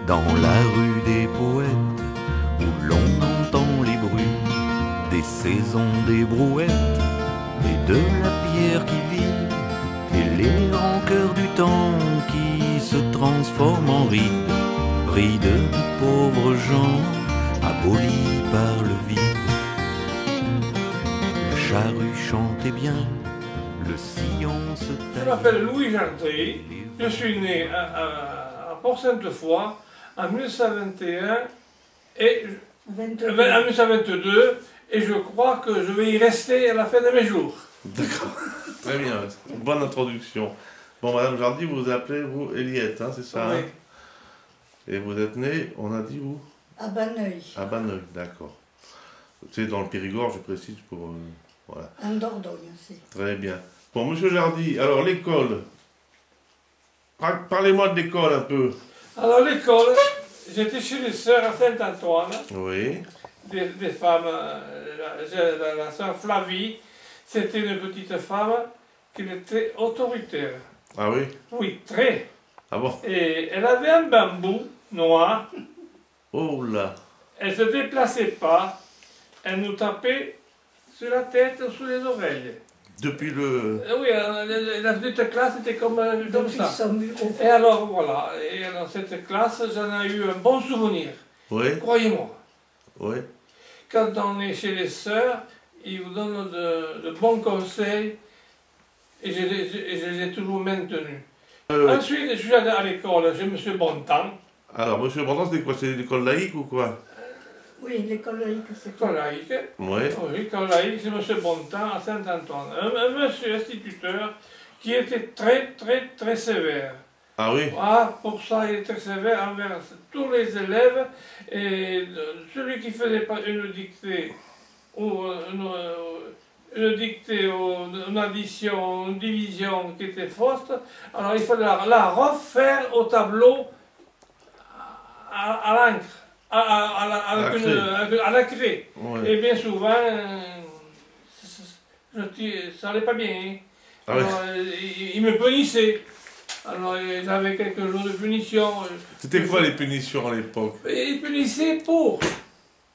dans la rue des poètes, où l'on entend les bruits des saisons, des brouettes et de la pierre qui vit, et les rancœurs du temps qui se transforment en rides, rides de pauvres gens abolis par le vide. La charrue chantait bien, le sillon se taillait. Je m'appelle Louis Gentry, je suis né à Port-Sainte-Foy en 1921 et en 1922, et je crois que je vais y rester à la fin de mes jours. D'accord, très bien, bonne introduction. Bon, Madame Jardy, vous vous appelez, vous, Eliette, hein, c'est ça? Oui. Hein? Et vous êtes né, on a dit où? À Banneuil. À Banneuil, d'accord. C'est dans le Périgord, je précise, pour... voilà. En Dordogne aussi. Très bien. Bon, Monsieur Jardy, alors l'école. Parlez-moi de l'école un peu. Alors l'école, j'étais chez les sœurs à Saint-Antoine, Oui. des femmes, la sœur Flavie, c'était une petite femme qui était autoritaire. Ah oui? Oui, très. Ah bon? Et elle avait un bambou noir, Oh là! elle ne se déplaçait pas, elle nous tapait sur la tête ou sur les oreilles. Depuis le... Oui, la petite classe était comme Depuis ça. son bureau. Et alors voilà, et dans cette classe, j'en ai eu un bon souvenir, Oui, croyez-moi. oui. Quand on est chez les sœurs, ils vous donnent de bons conseils, et je les ai toujours maintenus. Ensuite, je suis allé à l'école, j'ai M. Bontemps. Alors, Monsieur Bontemps, c'était quoi? C'est l'école laïque ou quoi? Oui, l'école laïque, c'est École laïque. Oui. Oui, école laïque, c'est M. Bontemps à Saint-Antoine. Un monsieur instituteur qui était très sévère. Ah oui? Ah, pour ça, il était sévère envers tous les élèves, et celui qui faisait pas une dictée, ou une addition, une division qui était fausse, alors il fallait la refaire au tableau à l'encre, à la craie. Oui. Et bien souvent, ça n'allait pas bien. Hein. Ah oui. Alors, il me punissait. Alors j'avais quelques jours de punition. C'était quoi les punitions à l'époque? Il punissait pour.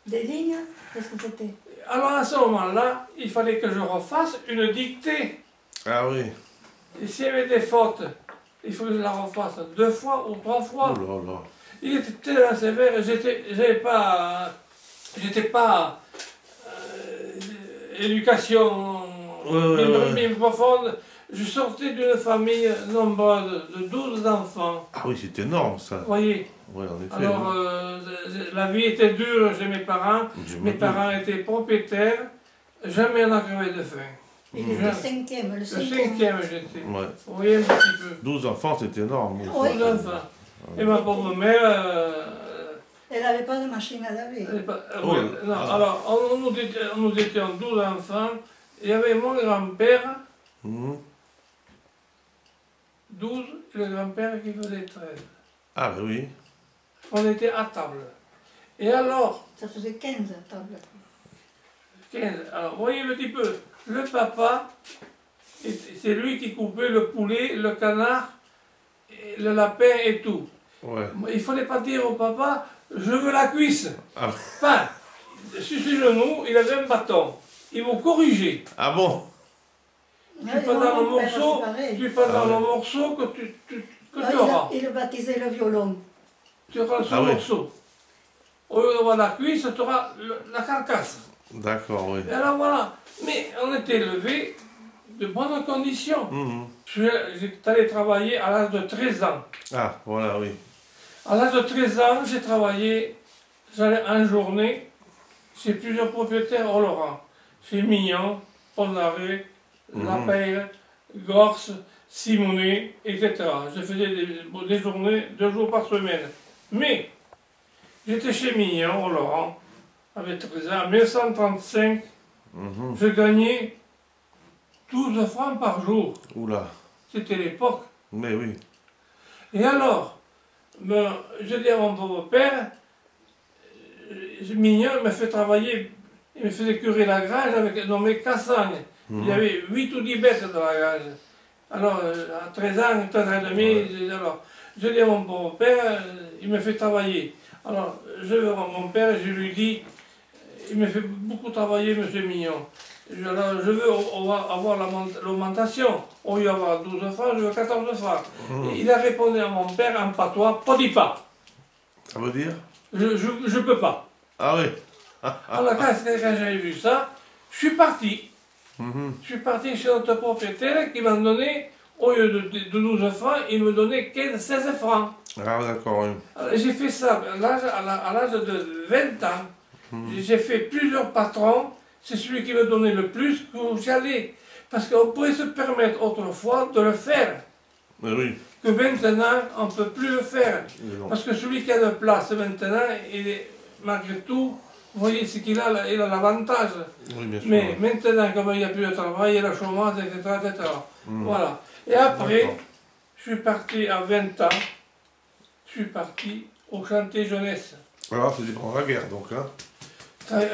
Des lignes, qu'est-ce que c'était? Alors à ce moment-là, il fallait que je refasse une dictée. Ah oui. Et s'il y avait des fautes, il faut que je la refasse 2 fois ou 3 fois. Oh là là. Il était tellement sévère, j'étais pas éducation Ouais. profonde. Je sortais d'une famille nombreuse de 12 enfants. Ah oui, c'est énorme ça. Vous voyez? Oui, en effet. Alors, oui. la vie était dure chez mes parents. Je me Mes doute. parents étaient propriétaires. Jamais on n'a crevé de faim. Il Mmh. était cinquième, le Le cinquième. 5e, j'étais. Ouais. Vous voyez un petit peu. 12 enfants, c'est énorme. Oui. Oui. 12 enfants. Et ma pauvre mère... Elle n'avait pas de machine à laver. elle est pas- Oh, ouais, non, ah. alors, nous étions 12 enfants. Il y avait mon grand-père, Mhm. 12, et le grand-père qui faisait 13. Ah ben oui. On était à table. Et alors, Ça faisait 15 à table. 15, alors, vous voyez un petit peu, le papa, c'est lui qui coupait le poulet, le canard, et le lapin et tout. Ouais. Il ne fallait pas dire au papa, je veux la cuisse. Ah, Enfin, sur ses genoux, il avait un bâton. Il vous corrigeait. ah bon? Tu es pas dans le morceau, tu es pas dans Ah ouais. le morceau que tu auras. Il baptisait le violon. Tu auras ce Ah ouais. morceau. Au lieu d'avoir la cuisse, tu auras la carcasse. D'accord, oui. Et alors voilà. Mais on était élevés de bonnes conditions. Mhm. J'étais allé travailler à l'âge de 13 ans. Ah, voilà, oui. À l'âge de 13 ans, j'ai travaillé, j'allais en journée chez plusieurs propriétaires au Laurent. Chez Mignon, Pont-d'Arrêt, La Peille, Gorse, Simonet, etc. Je faisais des journées, 2 jours par semaine. Mais, j'étais chez Mignon, au Laurent, avec 13 ans. En 1935, Mhm. je gagnais 12 francs par jour. Oula. C'était l'époque. Mais oui. Et alors, je dis à mon pauvre père, Mignon me fait travailler, il me faisait curer la grange avec nommé Cassagne. Il y avait 8 ou 10 bêtes dans la grange. Alors, à 13 ans, 13 ans et demi, alors, je dis à mon père, il me fait travailler. Alors, je vais voir mon père et je lui dis, il me fait beaucoup travailler, monsieur Mignon. Alors, je veux avoir l'augmentation. Au lieu d'avoir 12 francs, je veux 14 francs. Et il a répondu à mon père en patois, pas dit pas. Ça veut dire? Je peux pas. Ah oui. Alors, quand j'ai vu ça, je suis parti. Je suis parti chez notre propriétaire qui m'a donné, au lieu de 12 francs, il me donnait 16 francs. Ah d'accord, oui. J'ai fait ça à l'âge de 20 ans. J'ai fait plusieurs patrons. C'est celui qui me donnait le plus que j'allais. Parce qu'on pouvait se permettre autrefois de le faire. Oui. Que maintenant, on ne peut plus le faire. Non. Parce que celui qui a de place maintenant, malgré tout, vous voyez ce qu'il a, il a l'avantage. Oui, bien sûr. Mais maintenant, comme il n'y a plus de travail, il y a le chômage, etc. Voilà. Et après, je suis parti à 20 ans, je suis parti au chantier jeunesse. Alors, c'était pendant la guerre, donc, hein.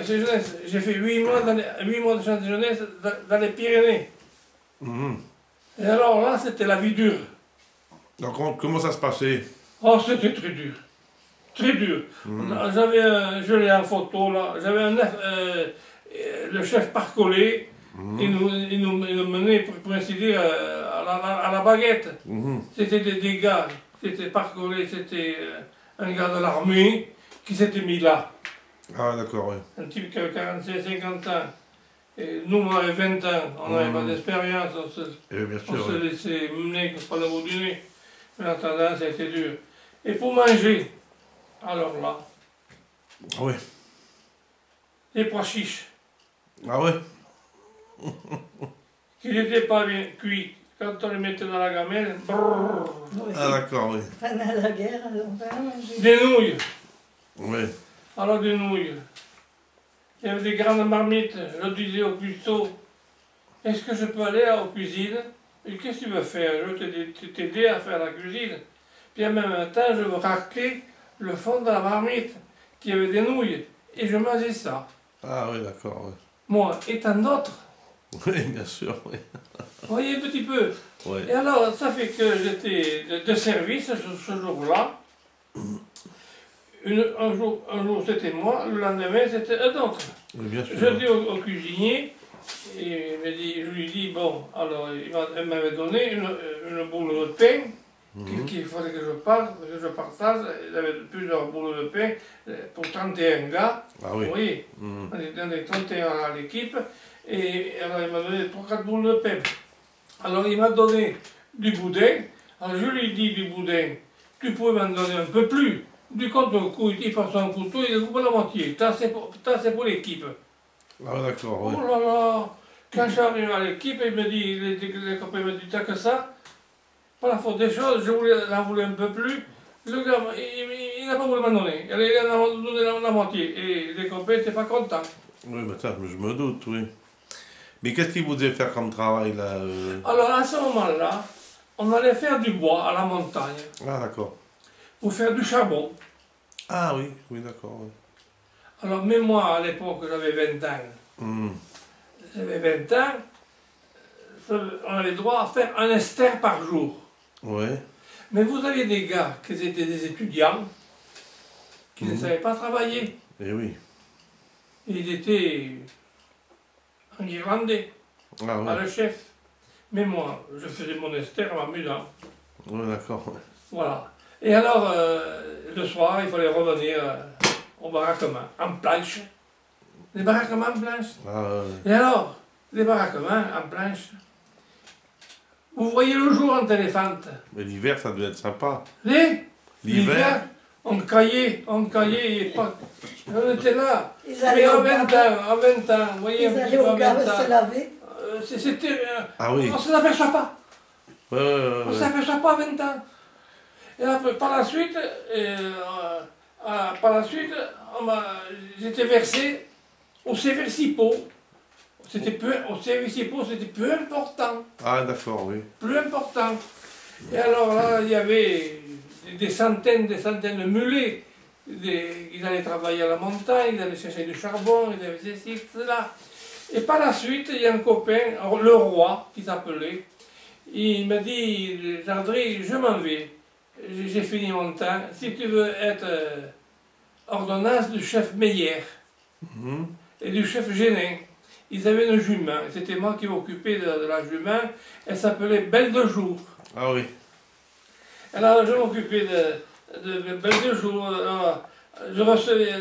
J'ai fait 8 mois de chantier jeunesse dans les Pyrénées. Et alors là, c'était la vie dure. Donc, comment ça se passait? Oh, c'était très dur. Très dur. Je l'ai en photo là, j'avais le chef Parcollet, il nous menait, pour ainsi dire, à la baguette. C'était des gars, c'était Parcollet, c'était un gars de l'armée qui s'était mis là. Ah d'accord, oui. Un type qui avait 45-50 ans. Et nous, on avait 20 ans, on n'avait pas d'expérience, on se laissait mener par le bout du nez. Mais en attendant, ça a été dur. Et pour manger, alors là, Ah oui. les pois chiches, Ah oui. qui n'étaient pas bien cuits, quand on les mettait dans la gamelle, brrr, Oui. Ah d'accord, oui. Pendant la guerre, on va manger. des nouilles. Oui. Alors des nouilles. Il y avait des grandes marmites, je disais au cuistot, est-ce que je peux aller à la cuisine? Et qu'est-ce que tu veux faire? Je veux t'aider à faire la cuisine. Puis en même temps, je veux racler le fond de la marmite, qui avait des nouilles. Et je mangeais ça. Ah oui, d'accord, oui. Moi, et tant d'autres. Oui, bien sûr, oui. Vous voyez un petit peu. Oui. Et alors, ça fait que j'étais de service ce jour-là. Un jour c'était moi, le lendemain c'était un autre. Oui, bien sûr. Je dis au cuisinier, et je lui dis, bon, alors elle m'avait donné une boule de pain, qu'il fallait que je partage. Il avait plusieurs boules de pain pour 31 gars. Ah oui. Vous voyez, on était 31 à l'équipe, et alors il m'a donné 3-4 boules de pain. Alors il m'a donné du boudin, alors je lui dis du boudin, tu pouvais m'en donner un peu plus. Du compte au couteau, il passe un couteau, il coupe la moitié. Ça c'est pour l'équipe. Ah d'accord, oui. Oh là là! Quand j'arrive à l'équipe, il me dit, les copains me disent, t'as que ça? Pas la faute des choses, j'en voulais un peu plus. Le gars, il n'a pas voulu m'en donner. Il en a donné la moitié. Et les copains n'étaient pas contents. Oui, mais ça, je me doute, oui. Mais qu'est-ce qu'il vous devait faire comme travail, là Alors à ce moment-là, on allait faire du bois à la montagne, Ah d'accord. pour faire du charbon. Ah oui, oui, d'accord, oui. Alors même moi, à l'époque, j'avais 20 ans. J'avais 20 ans, on avait le droit à faire un ester par jour. Oui. Mais vous aviez des gars qui étaient des étudiants, qui ne savaient pas travailler. Eh oui. Ils étaient en irlandais, Ah oui. à le chef. Mais moi, je faisais mon ester en m'amusant. Oui, d'accord, oui. Voilà. Et alors, le soir, il fallait revenir au baraquement, en planche. Les baraquements en planche. Ah Et alors, les baraquements en planche. Vous voyez le jour en téléphante. mais l'hiver, ça devait être sympa. L'hiver, on caillait, et pas... On était là. Ils Mais allaient en au 20 gave, ans, vous voyez, un ils petit allaient peu au en 20 gave se ans. laver. C'était... Ah oui. On ne s'aperçoit pas. Ouais, ouais, On ne ouais. s'aperçoit pas à 20 ans. Et après, par la suite, j'étais versé au Séversipo. Au Séversipo, c'était plus important. Ah d'accord, oui. Plus important. Et alors là, il y avait des centaines de mulets. Ils allaient travailler à la montagne, ils allaient chercher du charbon, ils avaient ceci, cela. Et par la suite, il y a un copain, le roi, qui s'appelait, il m'a dit, Jardry, je m'en vais. j'ai fini mon temps. Si tu veux être ordonnance du chef Meyer et du chef Génin, ils avaient une jument. C'était moi qui m'occupais de la jument. Elle s'appelait Belle de Jour. Ah oui. Alors, je m'occupais de Belle de Jour. Alors, je recevais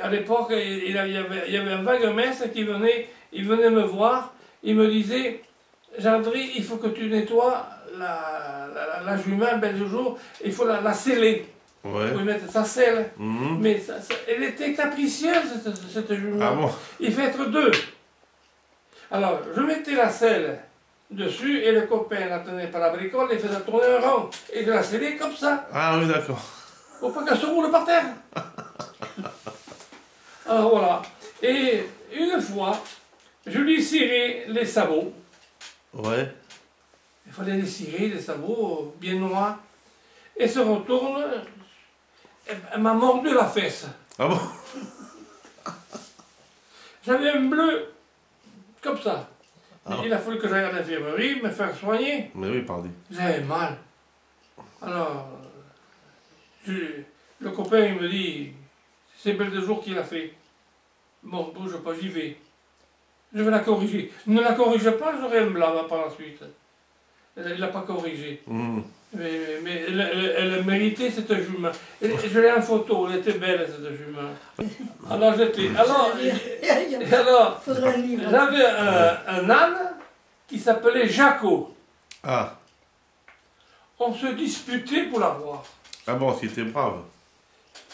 à l'époque, il y avait un vaguemestre qui venait, il venait me voir, il me disait, Gendry, il faut que tu nettoies la jument Belle de Jour, il faut la sceller. Ouais. Il faut y mettre sa selle. Mais elle était capricieuse, cette jument. Ah bon? Il fait être deux. Alors, je mettais la selle dessus et le copain la tenait par la bricole et faisait tourner un rond. Et je la scellais comme ça. Ah oui, d'accord. Pour pas qu'elle se roule par terre. Alors voilà. Et une fois, je lui cirais les sabots. Ouais. Il fallait les cirer, les sabots bien noirs. Et se retourne. Elle m'a mordu la fesse. Ah bon? J'avais un bleu comme ça. Ah. Il a fallu que j'aille à l'infirmerie, me faire soigner. Mais oui, pardon. J'avais mal. Alors, le copain, il me dit, c'est Belle de Jour qui l'a fait. Bon, bouge pas, j'y vais. Je vais la corriger. Ne la corrige pas, j'aurai un blâme par la suite. Il ne l'a pas corrigé. Mais elle méritait cette jument. Je l'ai en photo, elle était belle cette jument. Alors j'avais un âne qui s'appelait Jaco. Ah. On se disputait pour l'avoir. Ah bon, c'était brave.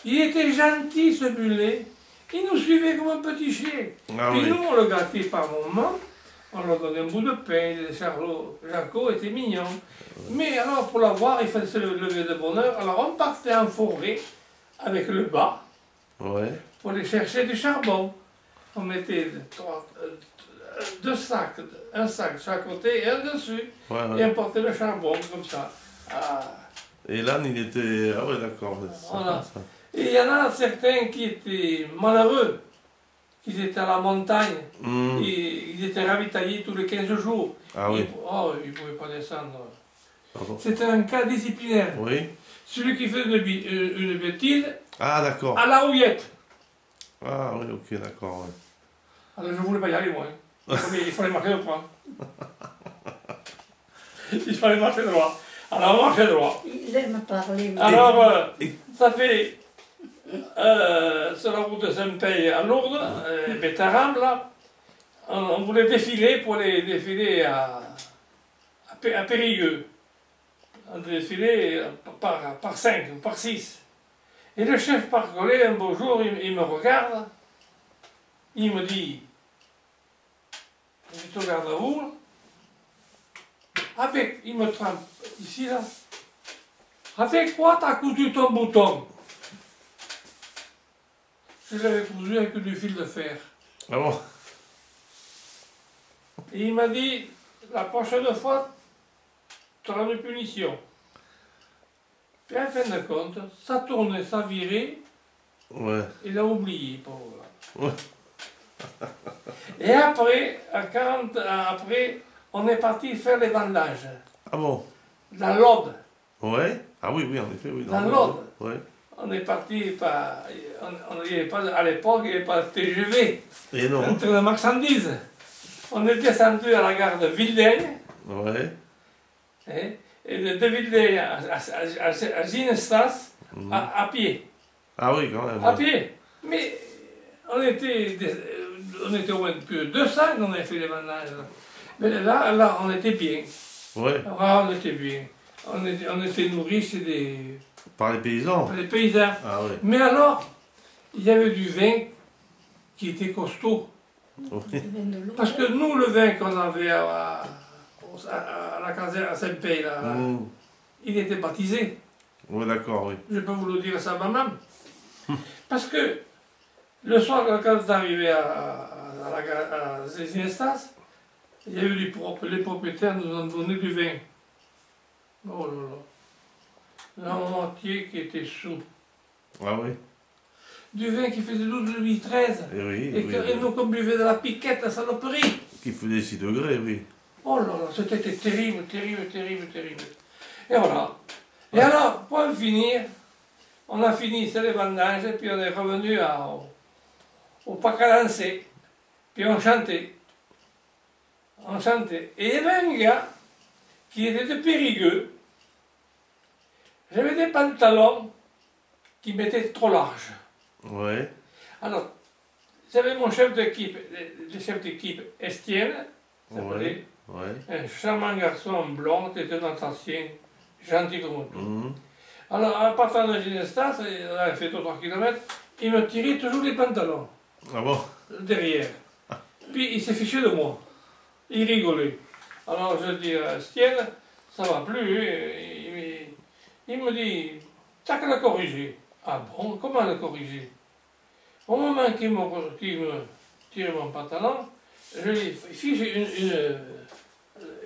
Il était gentil ce mulet. Il nous suivait comme un petit chien. Ah Puis oui. nous, on le gâtait par moments. On leur donnait un bout de pain, des charlots. Jaco était mignon. Mais alors, pour l'avoir, il fallait se lever de bonne heure. Alors, on partait en forêt avec le bas Ouais. pour aller chercher du charbon. On mettait deux sacs, un sac de chaque côté et un dessus. Ouais, Et ouais. on portait le charbon comme ça. Ah. Et l'âne, il était... Ah ouais, d'accord. c'est Voilà. ça. Et il y en a certains qui étaient malheureux, qui étaient à la montagne. Et ils étaient ravitaillés tous les 15 jours. Ah oui. Ils ne pouvaient pas descendre. Ah bon. C'était un cas disciplinaire. Oui. Celui qui fait une bêtise, Ah d'accord. à la rouillette. Ah oui, ok, d'accord. Ouais. Alors je ne voulais pas y aller, moi. Il fallait marcher le point. Il fallait marcher droit. Alors on marchait droit. Il aime parler. mais- Alors, ça fait sur la route de Saint-Paye à Lourdes, Bétarame, là, on voulait défiler pour aller défiler à Périgueux. On défilait par 5 ou par 6. Et le chef parcolé, un beau jour, il me regarde, il me dit, je te regarde à vous, avec, il me trempe ici, là, avec quoi t'as cousu ton bouton? Je l'avais cousu avec du fil de fer. Ah bon. Et il m'a dit, la prochaine fois, tu auras une punition. Puis en fin de compte, ça tournait, ça virait, Ouais. il a oublié, pauvre. Ouais. Et après, après, on est parti faire les bandages. Ah bon. Dans l'Aude. Ouais. Ah oui, oui, en effet, oui. Dans l'Aude. Ouais. On est parti par... On n'y avait pas, à l'époque, il n'y avait pas de TGV. Et non. Un train de marchandises. On est descendu à la gare de Vildaigne. Ouais. Hein, et de Vildaigne à Ginestas, à pied. Ah oui, quand même. À ouais. pied. Mais on était au moins plus de 200 quand on avait fait les bandages. Mais là, on était bien. Ouais. Ah, on était bien. On était nourris chez Par les paysans. les paysans. Ah oui. Mais alors, il y avait du vin qui était costaud. Oui. Il vient de l'eau. Parce que nous, le vin qu'on avait à la caserne à Saint-Pay, là, il était baptisé. Oui, d'accord, oui. Je peux vous le dire ça moi-même. Parce que le soir, quand vous arrivez à Zézinestas, il y a eu les propriétaires nous ont donné du vin. Oh là là. La moitié qui était sous. Ah oui. Du vin qui faisait 12, 13. Et oui. Et, oui, et nous, qu'on buvait de la piquette, la saloperie. Qui faisait 6 degrés, oui. Oh là là, c'était terrible, terrible, terrible, terrible. Et voilà. Et alors, pour en finir, on a fini sur les vendanges, puis on est revenu au parc à danser. Puis on chantait. On chantait. Et il y avait un gars qui était de Périgueux. J'avais des pantalons qui m'étaient trop larges. Ouais. Alors, j'avais mon chef d'équipe, le chef d'équipe Estienne, Ouais. Ouais. un charmant garçon blond, était notre ancien, gentil comme tout. Mhm. Alors, en partant de Ginestas, on avait fait 2-3 kilomètres, il me tirait toujours les pantalons, Ah bon? derrière. Puis il s'est fiché de moi. Il rigolait. Alors je dis à Estienne, ça va plus. Il me dit, t'as qu'à le corriger. Ah bon, comment le corriger? Au moment qu'il me tire mon pantalon, je lui fiche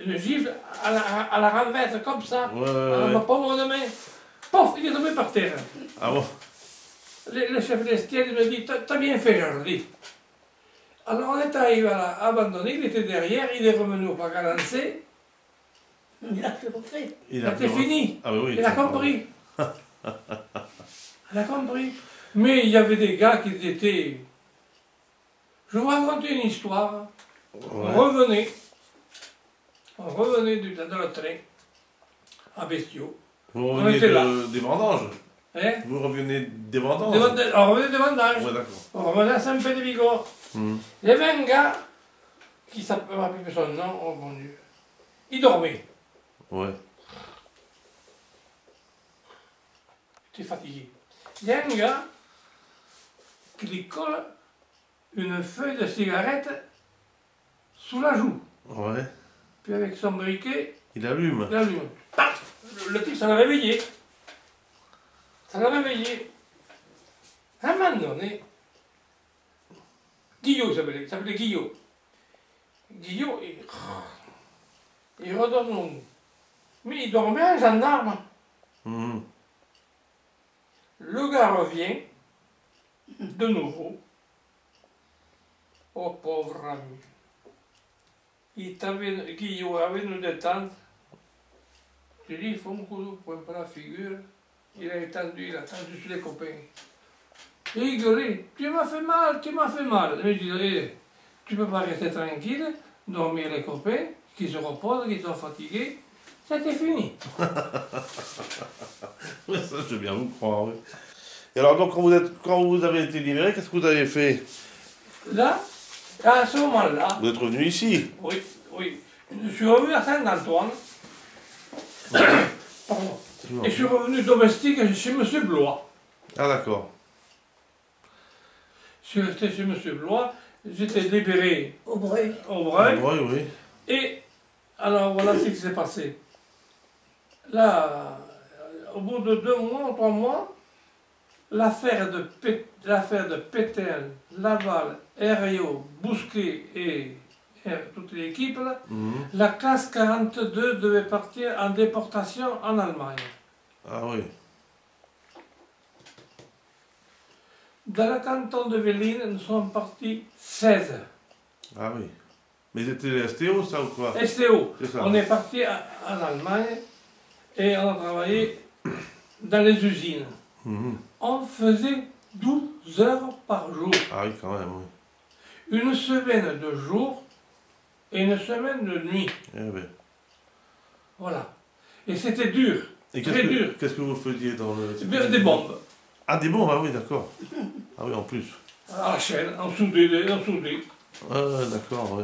une gifle à la renverse comme ça, Ouais, à ouais, ma ouais. paume de main. Pouf, il est tombé par terre. Ah bon? Le chef d'Estienne me dit, t'as bien fait, Jordi. Alors on est arrivé à abandonner, il était derrière, il est revenu au parc à lancer, Il a fait refait. c'était fini. Ah bah oui. Il a compris. Il a compris. Mais il y avait des gars qui étaient... Je vous raconter une histoire. On Ouais. revenait dans le train, à Bestiaux. Vous On revenez était là. des vendanges? Hein? Vous revenez des vendanges? On revenait de vendanges. Ouais, d'accord. On revenait à Saint-Pé-de-Bigorre. Mhm. Il y avait un gars qui s'appelait, je ne me rappelle plus son nom, oh mon Dieu. Il dormait, Ouais. il était fatigué. Il y a un gars qui lui colle une feuille de cigarette sous la joue. Ouais. Puis avec son briquet, Il allume. il allume. Paf! Le type, ça l'a réveillé. Ça l'a réveillé. À un moment donné, Guillot il s'appelait Guillot. Guillot, il redonne. Mais il dormait un gendarme. Mhm. Le gars revient, de nouveau. Oh pauvre ami. Guillot avait une détente. Je dis, il faut un coup de poing par la figure. Il a tendu sur les copains. Il rigolait. Tu m'as fait mal, tu m'as fait mal. Je dis, eh, tu peux pas rester tranquille, dormir les copains, qui se reposent, qui sont fatigués. C'était fini. Ouais, ça, je veux bien vous croire, oui. Et alors, donc, quand vous avez été libéré, qu'est-ce que vous avez fait? Là, à ce moment-là, Vous êtes revenu ici? oui, oui, je suis revenu à Saint-Antoine. Pardon. Et je suis revenu domestique chez M. Blois. Ah, d'accord. Je suis resté chez M. Blois, j'étais libéré Au bruit. au Breuil. Oui, oui. Et alors voilà ce qui s'est passé. Là, au bout de 2 mois ou 3 mois, l'affaire de Pétel, Laval, Herriot, Bousquet et toute l'équipe, là, Mhm. la classe 42 devait partir en déportation en Allemagne. Ah oui. Dans le canton de Velline, nous sommes partis 16. Ah oui. Mais c'était les STO, ça, ou quoi? STO. C'est ça. On est parti en Allemagne et on a travaillé dans les usines. Mhm. On faisait 12 heures par jour. Ah oui, quand même, oui. Une semaine de jour et une semaine de nuit. Eh ben. Voilà. Et c'était dur. Et Très dur. qu'est-ce que vous faisiez dans le... Des bombes. Ah, des bombes, ah oui, d'accord. Ah oui, en plus. À la chaîne, on soudait, on soudait. Ah, d'accord, oui.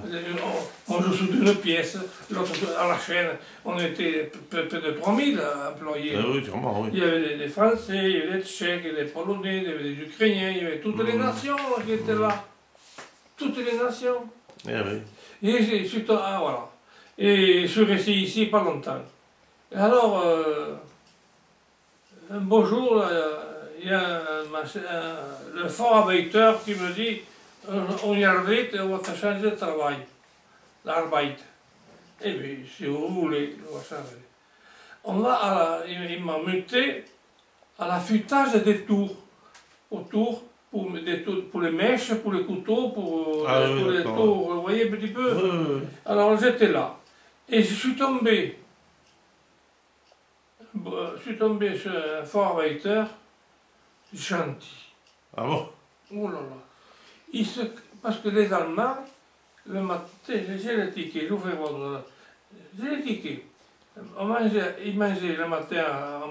On soudait une pièce, l'autre à la chaîne. On était près de 3000 employés. Ah oui, sûrement, oui. Il y avait des Français, il y avait des Tchèques, il y avait des Polonais, il y avait des Ukrainiens, il y avait toutes les nations qui étaient là. Toutes les nations. Eh oui. Et voilà. Et je suis resté ici pas longtemps. Et alors, un beau jour, il y a le fort abatteur qui me dit on y arrive et on va changer de travail. L'arbeit. Eh bien, si vous voulez, on va changer. On va il m'a muté à l'affûtage des tours. Autour, pour les mèches, pour les couteaux, pour les tours, vous voyez un petit peu. Oui. Alors j'étais là. Et je suis tombé je suis tombé sur un Vorarbeiter gentil. Ah bon? Oh là là. Parce que les Allemands, le matin, j'ai le ticket, j'ouvrais votre... J'ai le ticket. Ils mangeaient le matin, à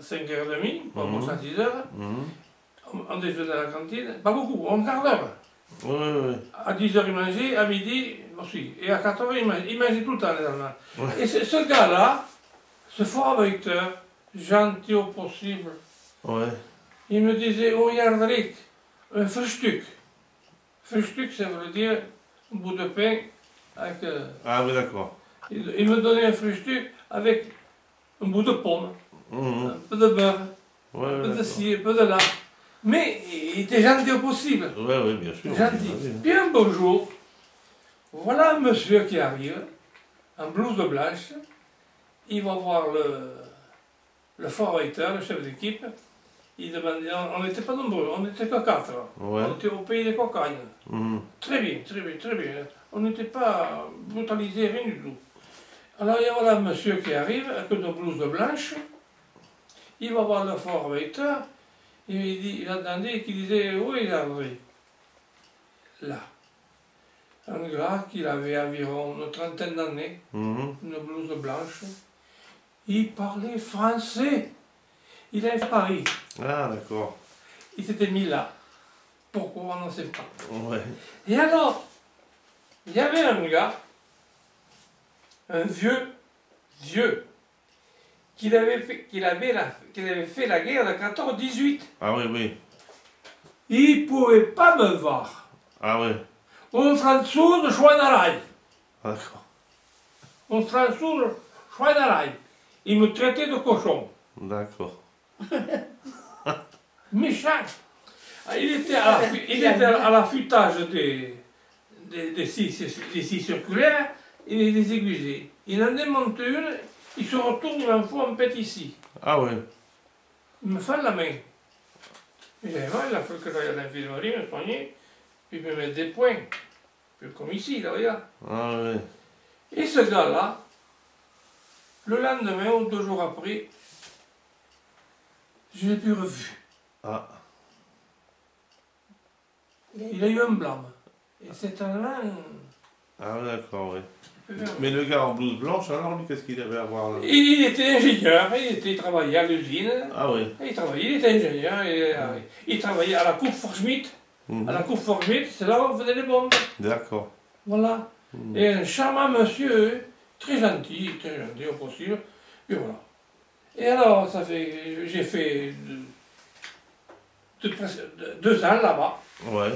5h30, pour manger à 6h. On déjeunait à la cantine, pas beaucoup, un quart d'heure. Oui. À 10h, ils mangeaient, à midi, aussi. Et à 14h, ils mangeaient tout le temps, les Allemands. Ouais. Et ce gars-là, ce Vorarbeiter, gentil au possible, Ouais. il me disait, oh, Yardrik, un Frühstück. Frühstück, ça veut dire un bout de pain avec... Ah oui, d'accord. Il me donnait un Frühstück avec un bout de pomme, un peu de beurre, Ouais, un peu de d'accord. ci, un peu de là. Mais il était gentil au possible. Ouais, bien sûr. Gentil. Oui. Puis un beau jour, voilà un monsieur qui arrive, en blouse de blanche, il va voir le Vorarbeiter, le chef d'équipe, il demande, on n'était pas nombreux, on n'était que 4. Ouais. On était au pays des cocagnes. Très bien. On n'était pas brutalisés, rien du tout. Alors il y a voilà un monsieur qui arrive avec une blouse de blanche, il va voir le Vorarbeiter, il attendait qu'il disait, où est André? Là. Un gars qui avait environ une trentaine d'années, une blouse blanche, il parlait français. Il est à Paris. Ah, d'accord. Il s'était mis là. Pourquoi on ne sait pas. Ouais. Et alors, il y avait un gars, un vieux, qui avait fait la guerre de 14-18. Ah oui. Il ne pouvait pas me voir. Ah ouais. Un Français de Schweinerei. Ah, d'accord. Un Français de Schweinerei. Il me traitait de cochon. D'accord. Méchant. Il était à l'affûtage des scies circulaires et des aiguisés. Il en démonte une, il se retourne, il en fout un petit ici. Ah ouais. Il me fait la main. Évidemment, il a fallu que j'aille à l'infirmerie, me soigner, puis me mettre des points. Puis comme ici, là, regarde. Ah ouais. Et ce gars-là, le lendemain ou 2 jours après, je ne l'ai plus revu. Ah. Il a eu un blâme. Et c'est un là. Ah ouais, d'accord, ouais. Mais le gars en blouse blanche, alors lui, qu'est-ce qu'il avait à voir là? Il était ingénieur, il travaillait à l'usine. Ah ouais. Il était ingénieur, il travaillait à la coupe Forschmidt. À la coupe Forschmidt, c'est là où on faisait les bombes. D'accord. Voilà. Et un charmant monsieur, très gentil au possible. Et voilà. Et alors, j'ai fait presque 2 ans là-bas. Ouais.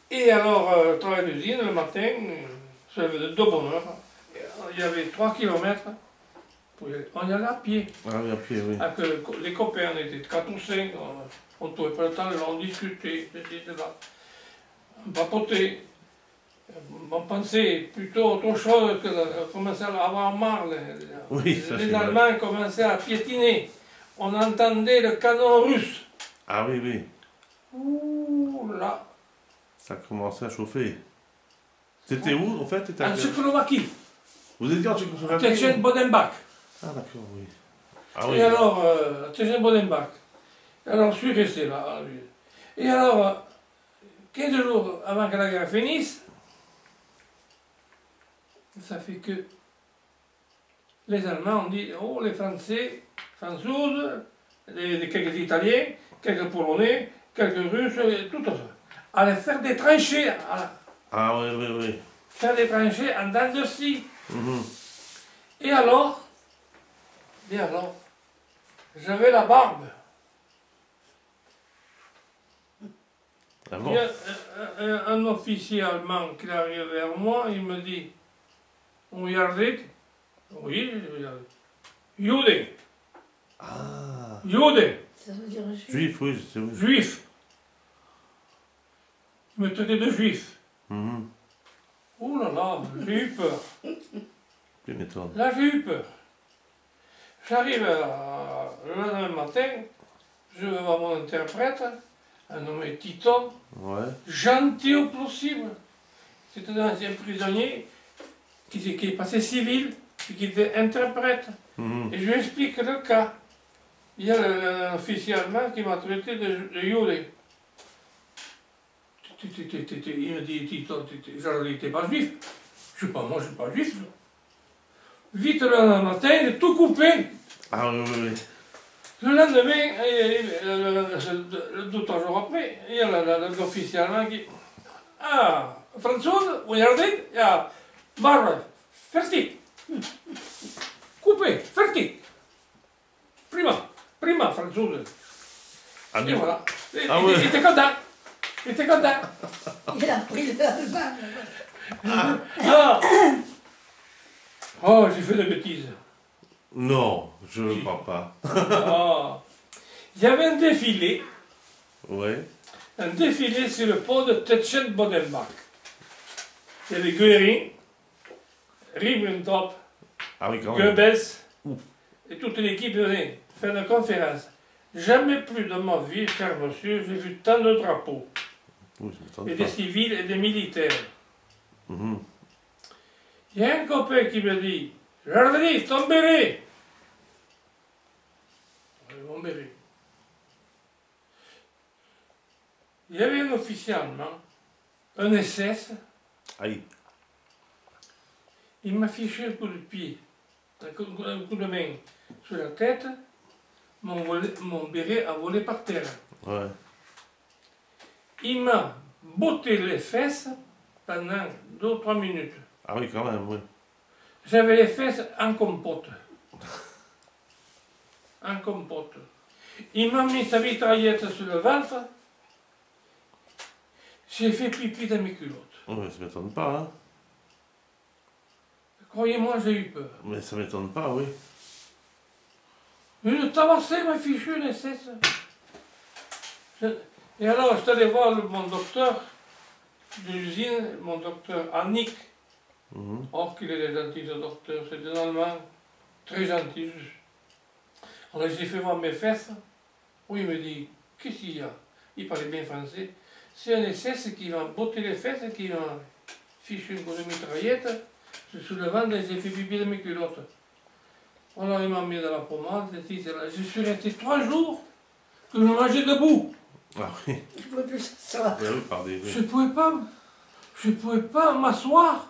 Et alors, je travaillais à l'usine le matin, je me levais de bonne heure. Il y avait 3 km. On y allait à pied. Ah oui, à pied, oui. Avec les copains, on était 4 ou 5, on ne trouvait pas le temps, on discutait, on papotait. On pensait plutôt autre chose que de commencer à avoir marre. Oui, ça, Les c'est Allemands commençaient à piétiner. On entendait le canon russe. Ah oui. Ouh là. Ça commençait à chauffer. C'était où, en fait? En Tchécoslovaquie. Vous étiez en Tchécoslovaquie? Tchétchène-Bodenbach. Ah d'accord, oui. Ah oui. Et alors, Tchétchène-Bodenbach. Alors, je suis resté là. Et alors, 15 jours avant que la guerre finisse, ça fait que les Allemands ont dit, oh, les Français, Françaises, quelques Italiens, quelques Polonais, quelques Russes, tout ça, allaient faire des tranchées. Ah oui. Faire des tranchées en dents de scie. Et alors, j'avais la barbe. Ah Il bon? y a un officier allemand qui arrive vers moi, il me dit, on Yardrik? Oui, Jude. Ah. Jude. Ça veut dire Juif, oui, c'est vrai. Juif. Il me traitait de juif. Oh là là, j'ai eu peur. Tu m'étonnes. Là, j'ai eu peur. J'arrive le lendemain matin, je vais voir mon interprète, un nommé Titon, Ouais. gentil au possible. C'était un ancien prisonnier qui est passé civil qui était interprète. Et je lui explique le cas. Il y a l'officier allemand qui m'a traité de Yodé. Il me dit, genre, il n'était pas juif. Je sais pas, moi je ne suis pas juif. Vite le matin, il est tout coupé. Ah oui, oui, oui. Le lendemain, 2-3 jours après, il y a l'officier allemand qui... Ah, François, regardez, il y a barre, fertig. Coupé, fertig. Prima, François. Ah, Et voilà. Ah Il ouais. était content. Il était content. Il a pris l'allemand. Ah. Oh, j'ai fait des bêtises. Non, je ne crois pas. Ah. Il y avait un défilé sur le pont de Tetschen-Bodenbach. Il y avait Göring, Ribbentrop, Ah oui, quand même. Goebbels, et toute l'équipe venait faire une conférence. Jamais plus de ma vie, cher monsieur, j'ai vu tant de drapeaux, Oui, je m'étonne et pas. des civils et des militaires. Mhm. Il y a un copain qui me dit, Jardini, ton béret. Mon béret. Il y avait un officier allemand, un SS, Aïe. il m'a fiché un coup de pied, un coup de main sur la tête, mon béret a volé par terre. Ouais. Il m'a botté les fesses pendant 2 ou 3 minutes. Ah oui, quand même, oui. J'avais les fesses en compote. En compote. Il m'a mis sa mitraillette sur le ventre. J'ai fait pipi dans mes culottes. Oui, ça m'étonne pas, hein. Croyez-moi, j'ai eu peur. Mais ça m'étonne pas, oui. Une tabassée m'a fichu une SS. Et alors, je suis allé voir mon docteur de l'usine, mon docteur Annick. Mhm. Or qu'il est gentil, ce docteur, c'est un Allemand, très gentil. Alors j'ai fait voir mes fesses. Oui, il me dit, qu'est-ce qu'il y a? Il parlait bien français. C'est un SS qui m'a botté les fesses, qui m'a fichu une grosse mitraillette. Je suis le ventre et j'ai fait pipi dans mes culottes. Alors il m'a mis dans la pommade, etc. Je suis resté 3 jours que je mangeais debout. Ah oui. Je ne pouvais plus s'asseoir. Oui, pardon. Je ne pouvais pas m'asseoir.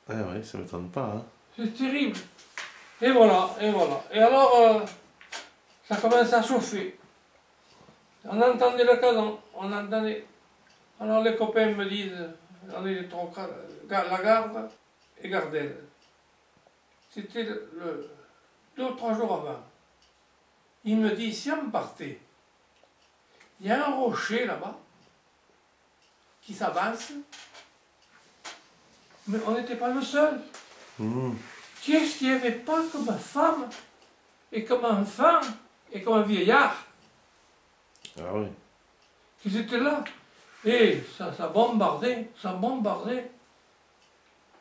Ah oui, ça m'étonne pas, hein. C'est terrible. Et voilà, et voilà. Et alors, ça commence à chauffer. On entendait le canon, on entendait. Alors les copains me disent, on est trop la garde et Gardelle. C'était le 2 ou 3 jours avant. Il me dit, si on partait, il y a un rocher là-bas qui s'avance, mais on n'était pas le seul. Mhm. Qu'est-ce qu'il n'y avait pas comme femme, et comme enfant, et comme un vieillard Ah oui. qui étaient là? Et ça bombardait, ça bombardait.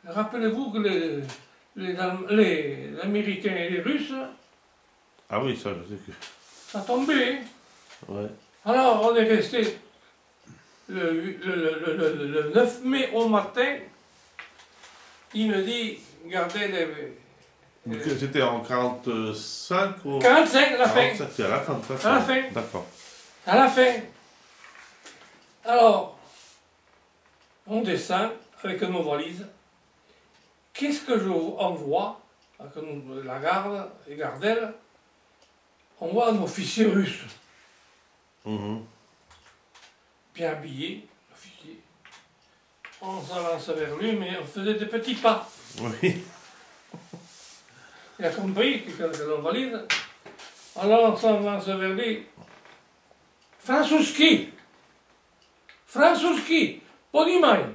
Rappelez-vous que les Américains et les Russes, Ah oui, ça, je sais que... ça tombait. Ouais. Alors on est resté le 9 mai au matin. Il me dit, gardez les... Donc, c'était en 45 ou... 45 à la fin. 45, c'est à la fin, ça, À la fin. D'accord. À la fin. Alors, on descend avec nos valises. Qu'est-ce que on voit avec la garde et Gardelle? On voit un officier russe, Mhm. bien habillé, officier. On s'avance vers lui, mais on faisait des petits pas. Oui. Il a compris que nos valises. Alors on s'avance vers lui. Francuski, Ponimai.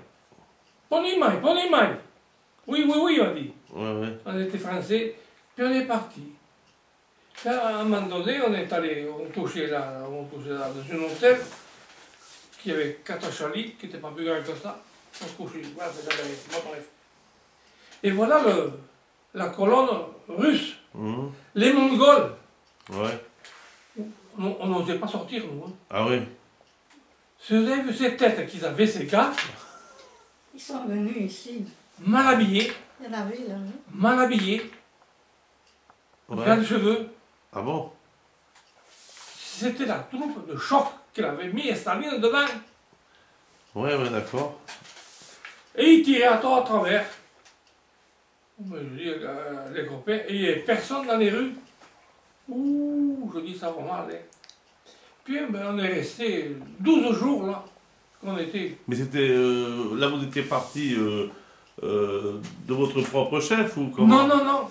Oui, il a dit. Ouais, ouais. On était français, puis on est parti. Puis à un moment donné, on est allé, on couchait là dans un hôtel qui avait 4 chalets, qui n'était pas plus grand que ça. On se couchait, voilà, bon, bref. Et voilà la colonne russe, Mhm. les Mongols. Ouais. On n'osait pas sortir, nous. Hein. Ah oui. Si vous avez vu ces têtes qu'ils avaient, ces gars, Ils sont venus ici, mal habillés, de la ville. Hein. mal habillés, Ouais. plein de cheveux. Ah bon? C'était la troupe de choc qu'il avait mis Staline dedans. Ouais, ouais, d'accord. Et il tirait à toi à travers. Je dis, les copains, et il n'y avait personne dans les rues. Ouh, je dis ça va mal. Hein. Puis ben, on est resté 12 jours là. On était. Mais c'était... là, vous étiez parti de votre propre chef ou comment? Non, non, non.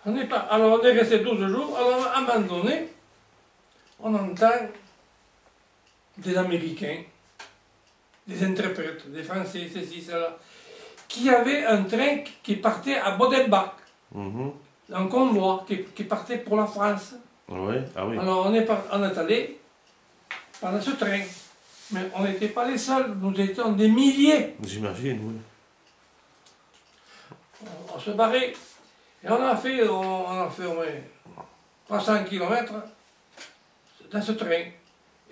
On est pas... Alors on est resté 12 jours. Alors à un moment donné, on entend des Américains, des interprètes, des Français, ceci, cela, qui avaient un train qui partait à Bodenbach, Mhm. un convoi qui partait pour la France. Ouais, ah oui. Alors on est allé pendant ce train. Mais on n'était pas les seuls, nous étions des milliers. J'imagine, oui. On se barrait. Et on a fait au moins 300 km dans ce train.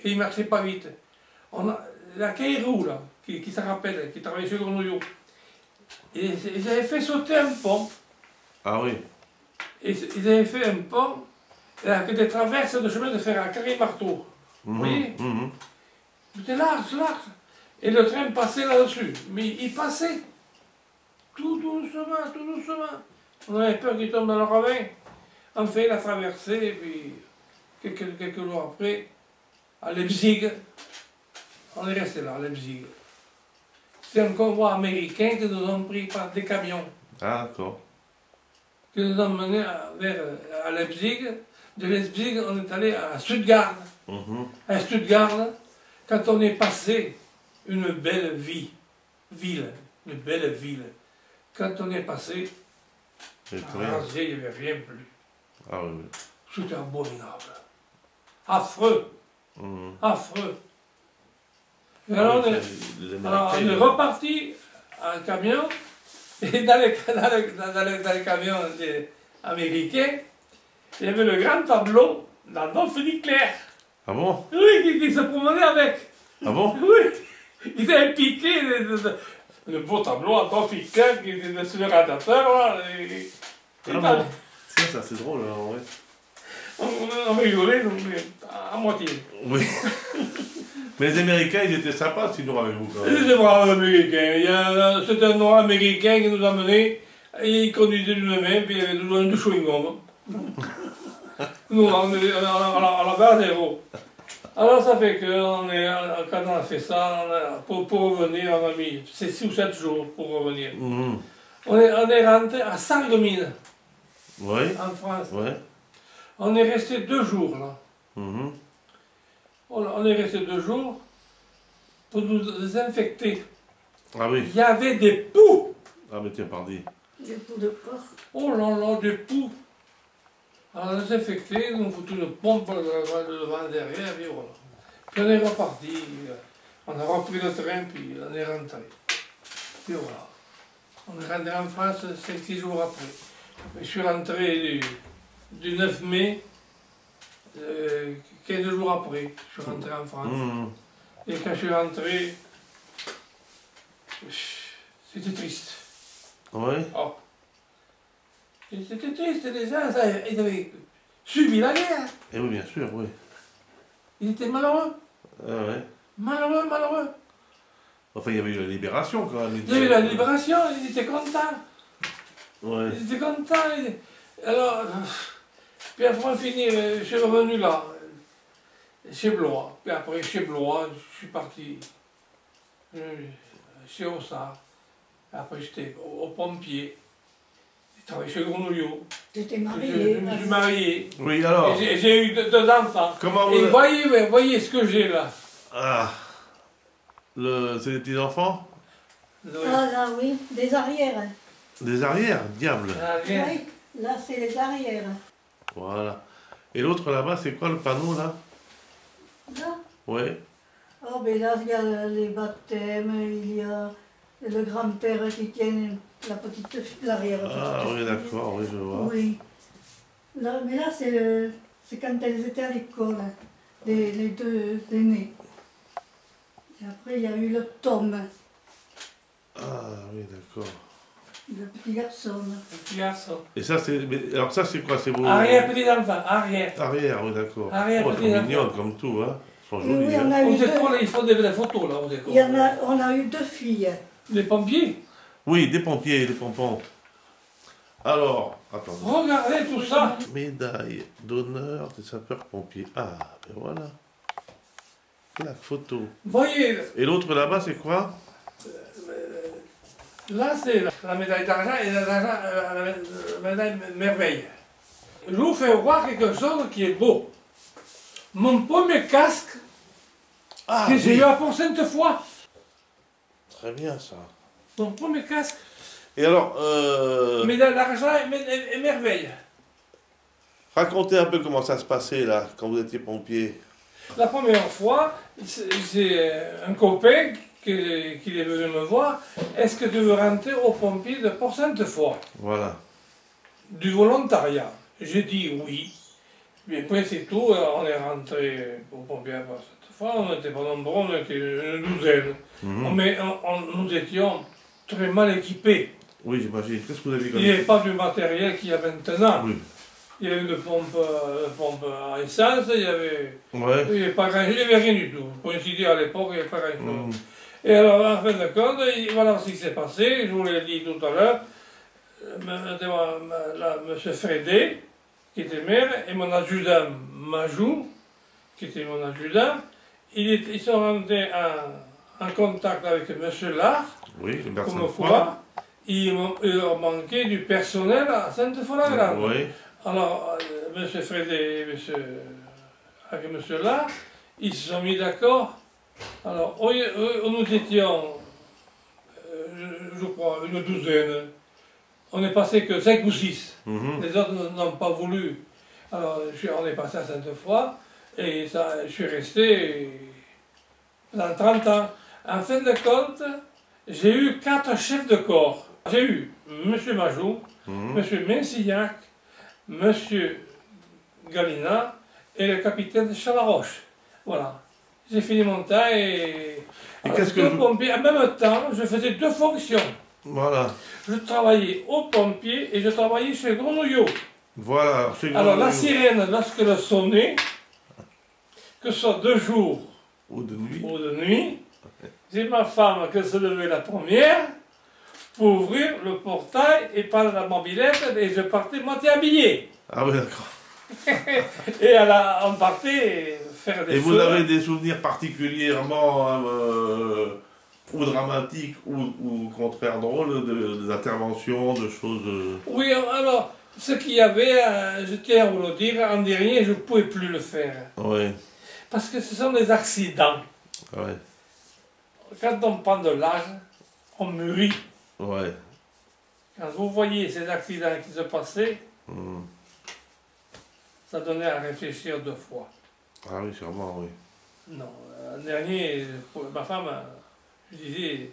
Et il ne marchait pas vite. La Caïrou, là, qui se rappelle, qui travaillait sur Grenouillot, ils avaient fait sauter un pont. Ah oui. Et ils avaient fait un pont avec des traverses de chemin de fer à carré-marteau. Vous voyez? Mhm. C'était large, large. Et le train passait là-dessus. Mais il passait tout doucement, tout doucement. On avait peur qu'il tombe dans le ravin. On fait la traversée, et puis quelques jours après, à Leipzig, on est resté là, à Leipzig. C'est un convoi américain qui nous ont pris par des camions, Ah d'accord. qui nous ont menés à Leipzig. De Leipzig, on est allé à Stuttgart. Mhm. À Stuttgart, quand on est passé une belle une belle ville, quand on est passé, Et à puis rien. Razier, il n'y avait rien plus. Ah oui, oui. C'était abominable. Affreux, Mhm. affreux. Et Ah alors, oui, on les est Américains, reparti en camion, et dans les camions américains, il y avait le grand tableau d'Adolf Hitler. Ah bon? Oui, qui se promenait avec. Ah bon? Oui, ils avaient piqué le beau tableau à Adolf Hitler qui était sur le radiateur. Là, Ah bon? Tiens, ça c'est drôle, hein, ouais. on rigolait donc, à moitié. Oui. Mais les Américains, ils étaient sympas sinon avec vous quand même. C'était braves américains. C'était un noir américain qui nous a menés. Et il conduisait lui-même, puis il avait besoin de chewing-gum. Nous, on la base zéro. Alors ça fait que quand on a fait ça, pour revenir, on a mis 6 ou 7 jours pour revenir. Mhm. On est rentré à Sarreguemines, Oui. en France. Ouais. On est resté 2 jours là. Mhm. On est resté 2 jours pour nous désinfecter. Ah oui. Il y avait des poux. Ah mais tiens, pardi. Du pot de porc. Oh là là, des poux. On a désinfecté, nous foutu une pompe devant, derrière, et voilà. Puis on est reparti. On a repris le train, puis on est rentré. Puis voilà. On est rentré en France 5-6 jours après. Je suis rentré du 9 mai, 15 jours après, je suis rentré en France. Mhm. Et quand je suis rentré, c'était triste. Ouais. Oh. C'était triste, les gens, ils avaient subi la guerre. Eh oui, bien sûr, oui. Ils étaient malheureux, Ah ouais. malheureux, malheureux. Enfin, il y avait eu la libération quand même. Il y avait la libération, ils étaient contents. Ouais. Ils étaient contents. Alors, puis après fini, je suis revenu là, chez Blois. Puis après, chez Blois, je suis parti chez Ossard. Après, j'étais au pompier. J'ai travaillé chez Grenouillot. T'étais Je marié. me suis marié. Oui, alors. Et j'ai eu 2 enfants. Comment Et vous... voyez ce que j'ai là. Ah. C'est des petits-enfants? Ah là oui, des arrières. Des arrières, diable. Ah, bien. Oui, là c'est les arrières. Voilà. Et l'autre là-bas, c'est quoi le panneau là? Là, Ouais. oh ben là il y a les baptêmes, il y a le grand-père qui tient la petite l'arrière. Ah petite oui, fille. d'accord, oui, je vois. Oui. Là, mais là c'est quand elles étaient à l'école, les 2 aînés. Et après il y a eu le tome. Ah oui, d'accord. Le petit garçon. le petit garçon. Et ça, c'est. Alors, ça, c'est quoi? C'est vos. Arrière petit enfant, arrière. Arrière, oui, d'accord. Arrière, Oh, elles petit sont enfant. mignonnes comme tout, hein. Elles sont Oui, jolies. oui, hein. on a Aux eu deux. écoles, il faut des photos là, aux écoles. On a eu 2 filles. Les pompiers. Oui, des pompiers, des pompons. Alors, attends. Regardez tout ça. Médaille d'honneur des sapeurs-pompiers. Ah, ben voilà. La photo. Voyez, Et l'autre là-bas, c'est quoi? là c'est la médaille d'argent et la médaille merveille. Je vous fais voir quelque chose qui est beau. Mon premier casque Ah, que j'ai oui. eu à Port-Sainte-Foy. Très bien, ça. Mon premier casque, Et alors, médaille d'argent et merveille. racontez un peu comment ça se passait, là, quand vous étiez pompier. La première fois, c'est un copain qui est venu me voir. Est-ce que tu veux rentrer au pompier de Port-Sainte-Foy? Voilà. Du volontariat. J'ai dit oui. Mais après, c'est tout. On est rentré au pompier à Port-Sainte-Foy. On n'était pas nombreux, on était une douzaine. Mhm. Mais nous étions très mal équipés. Oui, j'imagine. Qu'est-ce que vous avez comme Il n'y avait pas du matériel qu'il y a maintenant. Oui. Il y avait une pompe à essence, il n'y avait. Ouais. Il n'y avait pas grand-chose, il n'y avait rien du tout. Pour ainsi dire, à l'époque, il n'y avait pas grand-chose. Mhm. Et alors, en fin de compte, voilà ce qui s'est passé. Je vous l'ai dit tout à l'heure. M. Frédé, qui était maire, et mon adjudant Majou, qui était mon adjudant, ils sont rentrés en contact avec M. Lard, Oui, les personnes comme quoi il leur manquait du personnel à Sainte-Foy-la-Grande. Oui. Alors, M. Frédé et avec M. Lard, ils se sont mis d'accord. Alors, nous étions, je crois, une douzaine. On n'est passé que 5 ou 6. Mhm. Les autres n'ont pas voulu. Alors, on est passé à Sainte-Foy et ça, je suis resté pendant 30 ans. En fin de compte, j'ai eu 4 chefs de corps. J'ai eu M. Majou, Mhm. M. Mencillac, M. Galina et le capitaine Chalaroche. Voilà. J'ai fini mon temps et qu'est-ce que au vous- pompier, en même temps, je faisais 2 fonctions. Voilà. Je travaillais au pompier et je travaillais chez Grenouillot. Voilà. C'est Alors grand- la sirène, lorsqu'elle sonnait, que ce soit de jour Ou de nuit. ou de nuit, c'est ma femme qui se levait la première pour ouvrir le portail et prendre la mobilette et je partais moitié habillé. Ah oui, d'accord. Et on partait faire des Et vous feux. avez des souvenirs particulièrement ou dramatiques ou au contraire drôles des interventions, de choses. Oui, alors, ce qu'il y avait, je tiens à vous le dire, en dernier, je ne pouvais plus le faire. Oui. Parce que ce sont des accidents. Ouais. Quand on prend de l'âge, on mûrit. Ouais. Quand vous voyez ces accidents qui se passaient, Mhm. ça donnait à réfléchir 2 fois. Ah oui, sûrement, oui. Non, en dernier, pour ma femme, je disais,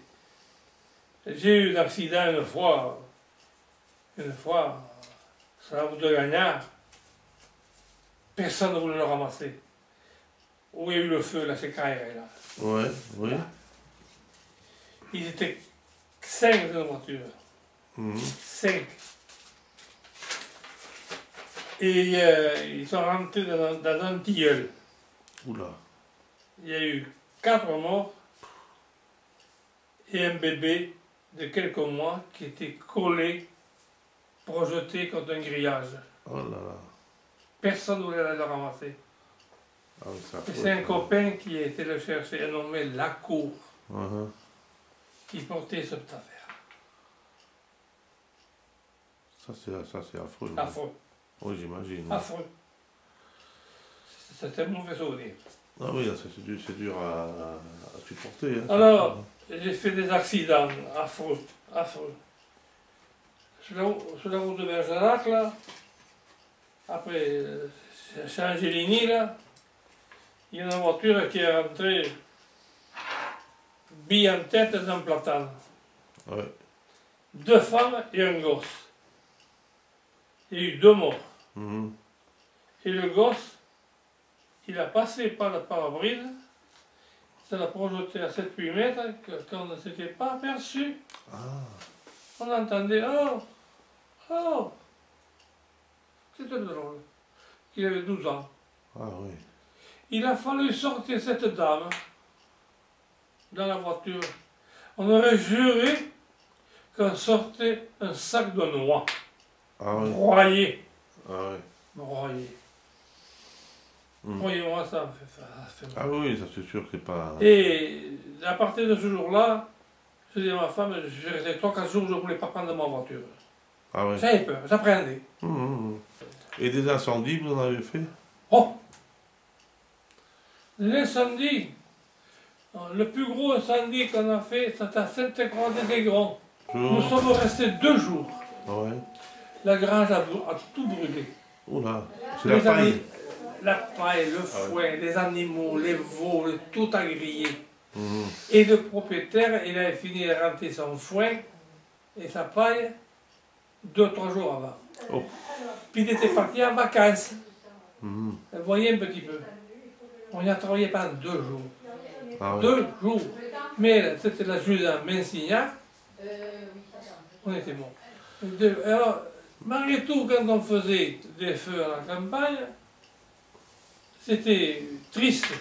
j'ai eu un accident une fois, ça a vous de gagnard, personne ne voulait le ramasser. Où il y a eu le feu, là, c'est carré, là. Ouais, oui. Ils étaient 5 dans la voiture. Mhm. 5. Et ils sont rentrés dans un tilleul. Oula. Il y a eu 4 morts et un bébé de quelques mois qui était collé, projeté contre un grillage. Oh là là. Personne ne voulait aller le ramasser. Ah oui, ça Et c'est un copain qui a été le chercher, un nommé Lacour, Mhm. qui portait cette affaire. Ça, c'est affreux. oui. Affreux, Oui, j'imagine. affreux. C'est un mauvais souvenir. Ah oui, c'est dur à supporter. Hein. Alors, j'ai fait des accidents affreux, affreux. Sur la route de Bergerac, là, après, chez Angelini, là, il y a une voiture qui est rentrée bille en tête d'un platane. Ouais. 2 femmes et un gosse. Il y a eu 2 morts. Mhm. Et le gosse, il a passé par le pare-brise, ça l'a projeté à 7-8 mètres, qu'on ne s'était pas aperçu. Ah. On entendait oh, oh. C'était drôle. Il avait 12 ans. Ah oui. Il a fallu sortir cette dame dans la voiture. On aurait juré qu'on sortait un sac de noix. Ah oui. Broyé. Ah oui. Broyé. Hmm. Croyez-moi, ça fait mal. Ah oui, ça c'est sûr que c'est pas... Et à partir de ce jour-là, je dis à ma femme, je suis resté 3-4 jours, je ne voulais pas prendre ma voiture. Ah oui. J'avais peur, j'appréhendais. Et des incendies, vous en avez fait? Oh! L'incendie, le plus gros incendie qu'on a fait, c'était à Sainte-Croix-des-Aigrons. Nous sommes restés 2 jours. Ah ouais. La grange a tout brûlé. Oula, c'est la paille. La paille, le foin, les animaux, les veaux, tout a grillé. Mhm. Et le propriétaire, il avait fini de rentrer son foin et sa paille 2-3 jours avant. Oh. Puis il était parti en vacances. Mhm. Vous voyez un petit peu. On y a travaillé pendant 2 jours. Ah ouais. 2 jours. Mais c'était la Julian Mensignac. On était bons. Alors, malgré tout, quand on faisait des feux à la campagne, c'était triste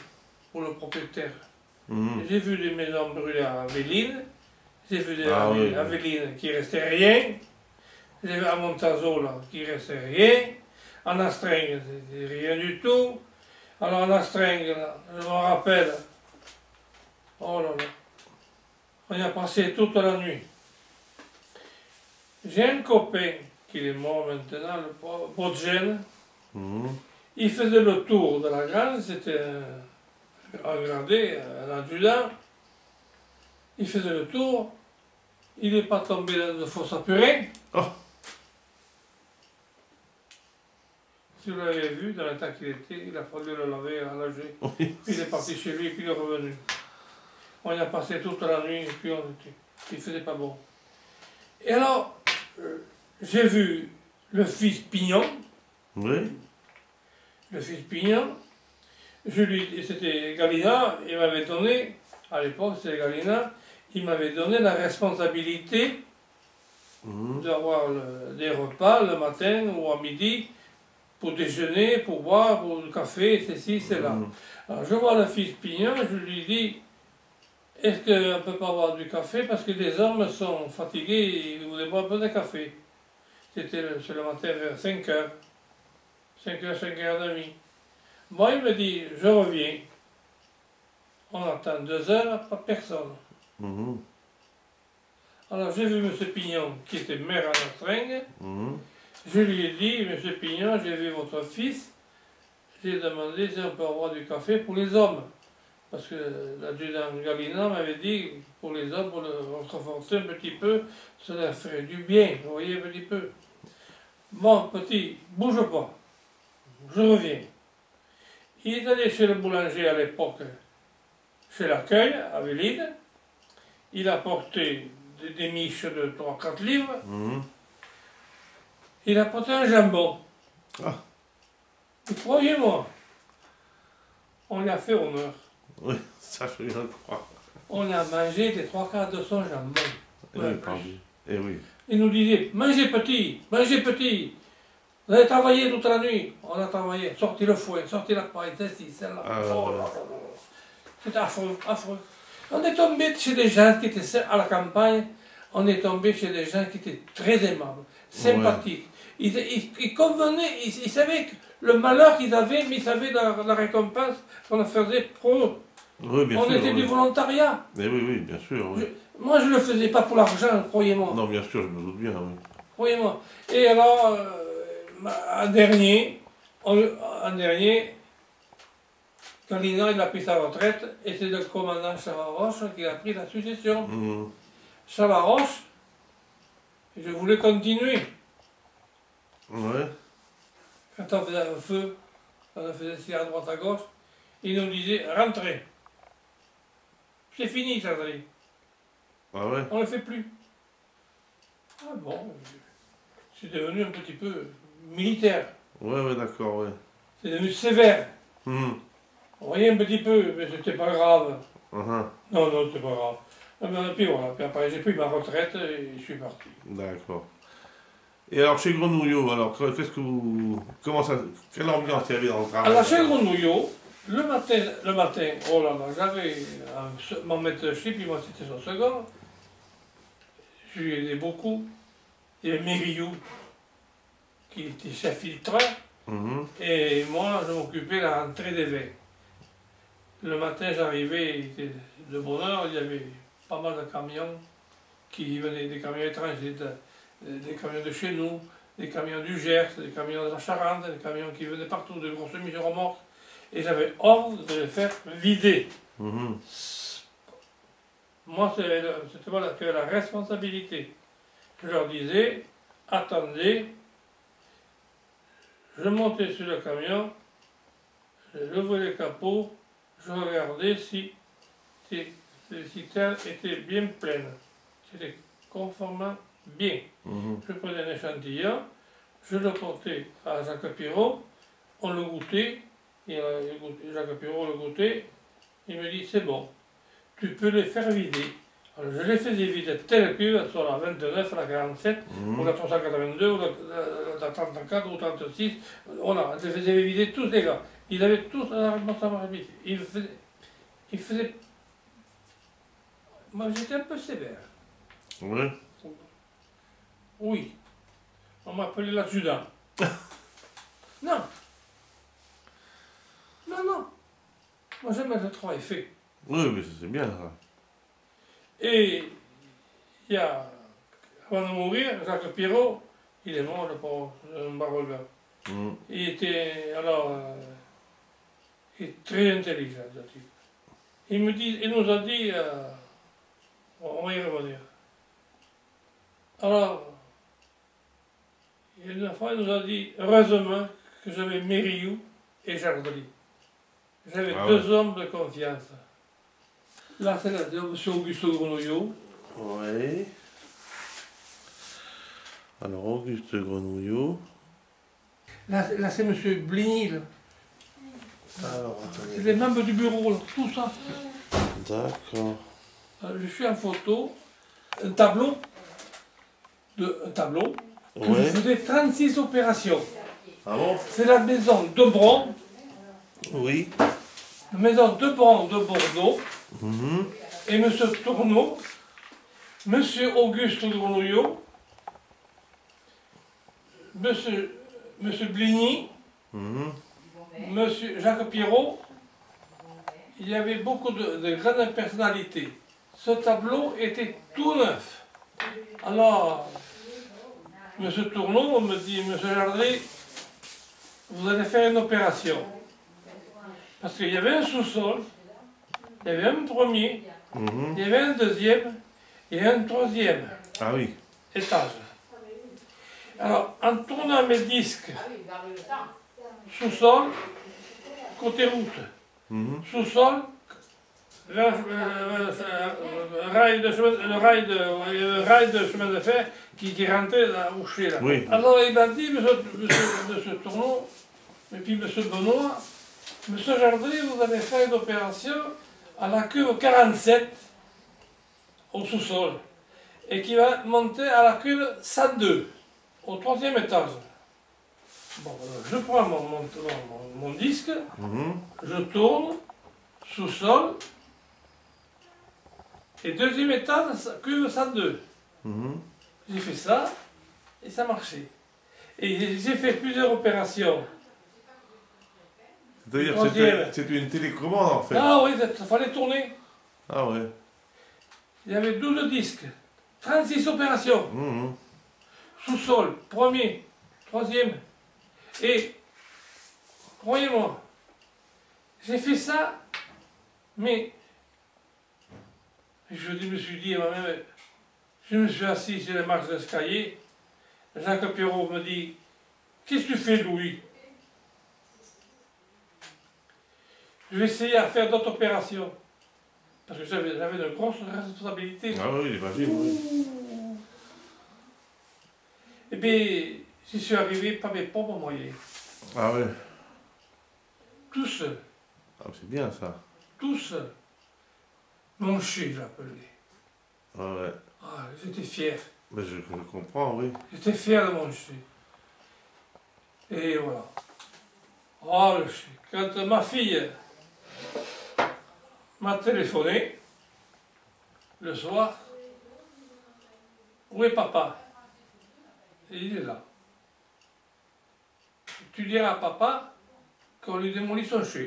pour le propriétaire. Mhm. J'ai vu des maisons brûlées à Aveline, j'ai vu des Ah oui. Aveline qui restait rien, j'ai vu à Montazo là, qui restait rien, en Astringue, c'était rien du tout. Alors en Astringue, là, je me rappelle, oh là là, on y a passé toute la nuit. J'ai un copain qui est mort maintenant, le Bodgen. Mhm. Il faisait le tour de la grange, c'était un gradé, un adjudant. Il faisait le tour, il n'est pas tombé dans une fosse à purin. Oh. Si vous l'avez vu, dans l'état qu'il était, il a fallu le laver, à laver. Oui. Puis il est parti chez lui, puis il est revenu. On y a passé toute la nuit, et puis on était. Il faisait pas bon. Et alors, j'ai vu le fils Pignon. Oui. Le fils Pignon, c'était Galina, il m'avait donné, à l'époque c'était Galina, il m'avait donné la responsabilité Mhm. d'avoir des repas le matin ou à midi, pour déjeuner, pour boire, pour le café, ceci, cela. Mhm. Alors je vois le fils Pignon, je lui dis, est-ce qu'on ne peut pas boire du café parce que les hommes sont fatigués, ils voulaient boire un peu de café. C'est le matin vers 5 heures. 5h, 5h30. Moi, il me dit, je reviens. On attend 2 heures, pas personne. Mhm. Alors j'ai vu M. Pignon, qui était maire en Astringue. Mhm. Je lui ai dit, M. Pignon, j'ai vu votre fils. J'ai demandé si on peut avoir du café pour les hommes. Parce que l'adjudant Galina m'avait dit, pour les hommes, pour le renforcer un petit peu, ça leur ferait du bien. Vous voyez un petit peu. Bon, petit, bouge pas. Je reviens. Il est allé chez le boulanger à l'époque, chez l'accueil, à Véline. Il a porté des miches de 3-4 livres. Mhm. Il a porté un jambon. Ah. Et croyez-moi, on lui a fait honneur. Oui, ça je viens de croire. On a mangé des 3/4 de son jambon. Eh Ouais, oui, pardon. Eh oui. il nous disait, mangez petit, mangez petit. Vous avez travaillé toute la nuit. On a travaillé. Sortez le fouet, sortez la paille, celle-ci, celle-là. Ah, Oh là là là. C'était affreux, affreux. On est tombé chez des gens qui étaient à la campagne, on est tombé chez des gens qui étaient très aimables, sympathiques. Ils convenaient, ils savaient que le malheur qu'ils avaient, mais ils savaient la récompense qu'on faisait pour eux. Oui, bien On sûr. était oui. du volontariat. Eh oui, oui, bien sûr. Oui. Moi, je ne le faisais pas pour l'argent, croyez-moi. Non, bien sûr, je me doute bien, oui. Croyez-moi. Et alors, en dernier, Galina, il a pris sa retraite, et c'est le commandant Chavaroche qui a pris la succession. Mhm. Chavaroche, je voulais continuer. Ouais. Quand on faisait un feu, on faisait ci à droite à gauche, il nous disait rentrez. C'est fini, Chadri. Ah ouais. On ne le fait plus. Ah bon, c'est devenu un petit peu militaire. Ouais, ouais, d'accord, ouais. C'est devenu sévère. Mhm. On voyait un petit peu, mais c'était pas grave. Mhm. Non, non, c'était pas grave. Puis voilà, puis après j'ai pris ma retraite et je suis parti. D'accord. Et alors, chez Grenouillot, alors, qu'est-ce que vous... Comment ça... Quelle ambiance il y avait dans le travail? Alors chez Grenouillot, le matin, oh là là, j'avais mon maître de chip, puis moi c'était son second. Je lui aidais beaucoup. Il y avait Mériou, qui était chef filtreur, et moi je m'occupais de la rentrée des vins. Le matin j'arrivais, il était de bonne heure, il y avait pas mal de camions qui venaient, des camions étrangers, des camions de chez nous, des camions du Gers, des camions de la Charente, des camions qui venaient partout, de grosses remorques. Et j'avais ordre de les faire vider. Moi, c'était moi qui avais la responsabilité. Je leur disais, attendez, je montais sur le camion, je levais les capots, je regardais si les citernes étaient bien pleines. C'était conformément bien. Je prenais un échantillon, je le portais à Jacques Pirot, on le goûtait, et Jacques Pirot le goûtait, il me dit c'est bon, tu peux les faire vider. Alors je les faisais vider telle que, soit la 29, la 47, ou la 382, ou la 34, ou la 36, voilà, je les faisais vider tous les gars. Ils avaient tous la responsabilité. Ils faisaient... Moi j'étais un peu sévère. Oui. Oui. On m'appelait l'adjudant. Non. Non, non. Moi j'aime le travail fait. Oui, mais c'est bien ça. Et il y a, avant de mourir, Jacques Pirot, il est mort, le pauvre, un baroudeur. Il était, alors, il est très intelligent, ce type. Il nous a dit, on va y revenir. Alors, une fois, il nous a dit, heureusement que j'avais Mériou et Jardry. J'avais deux hommes de confiance. Là, c'est M. Auguste Grenouillot. Oui. Alors, Auguste Grenouillot. Là c'est M. Bligny. Alors, attendez. C'est les membres du bureau, là, tout ça. D'accord. Je suis en photo, un tableau, que je faisais 36 opérations. Ah bon? C'est la maison de Bron, Oui. la maison de Bron de Bordeaux, et M. Tourneau, M. Auguste Grenouillot, M. Bligny, M. Jacques Pirot. Il y avait beaucoup de grandes personnalités. Ce tableau était tout neuf. Alors, M. Tourneau me dit, M. Jardry, vous allez faire une opération. Parce qu'il y avait un sous-sol, il y avait un premier, il y avait un deuxième et un troisième étage. Alors, en tournant mes disques, sous-sol, côté route, sous-sol, le rail de chemin de fer qui rentrait au chez là. Oui. Alors il m'a dit, monsieur Tourneau, et puis monsieur Benoît, monsieur Jardry, vous avez fait une opération à la cuve 47 au sous-sol et qui va monter à la cuve 102 au troisième étage. Bon, je prends mon disque, je tourne, sous-sol, et deuxième étage, cuve 102. J'ai fait ça, et ça marchait. Et j'ai fait plusieurs opérations. C'est-à-dire que c'était une télécommande en fait. Ah oui, il fallait tourner. Ah ouais. Il y avait 12 disques, 36 opérations. Sous-sol, premier, troisième. Et, croyez-moi, j'ai fait ça, mais je me suis dit à ma mère, je me suis assis sur les marches d'escalier, Jacques Pirot me dit, qu'est-ce que tu fais, Louis? Je vais essayer à faire d'autres opérations, parce que j'avais de grosses responsabilités. Ah oui, j'imagine, oui. Et bien, j'y suis arrivé par mes propres moyens. Ah ouais. Tout seul. Ah, c'est bien ça. Tout seul. Mon chien, je l'appelais. Ouais. Ah, j'étais fier. Ben, je comprends, oui. J'étais fier de mon chien. Et voilà. Oh, le chien. Quand ma fille m'a téléphoné le soir, où est papa? Et il est là. Tu diras à papa qu'on lui démolit son chien.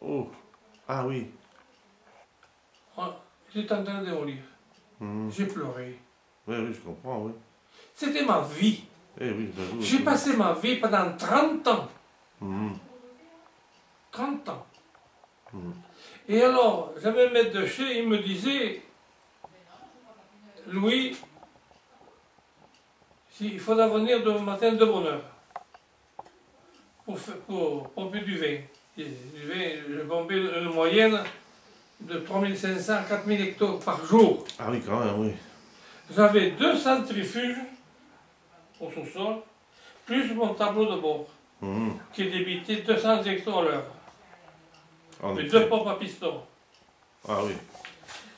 Oh, ah oui. J'étais en train de démolir. Mhm. J'ai pleuré. Oui, oui, je comprends, oui. C'était ma vie. Eh oui, ben, oui, J'ai oui. passé ma vie pendant 30 ans. Mhm. 30 ans. Mhm. Et alors, j'avais un maître de chien, il me disait, Louis, il faudra venir demain matin de bonne heure pour pomper du vin. Et du vin, je pompais une moyenne de 3500 à 4000 hectares par jour. Ah oui, quand même, oui. J'avais 2 centrifuges au sous-sol, plus mon tableau de bord, Mhm. qui débitait 200 hectares à l'heure. En Et effet. 2 pompes à piston. Ah oui.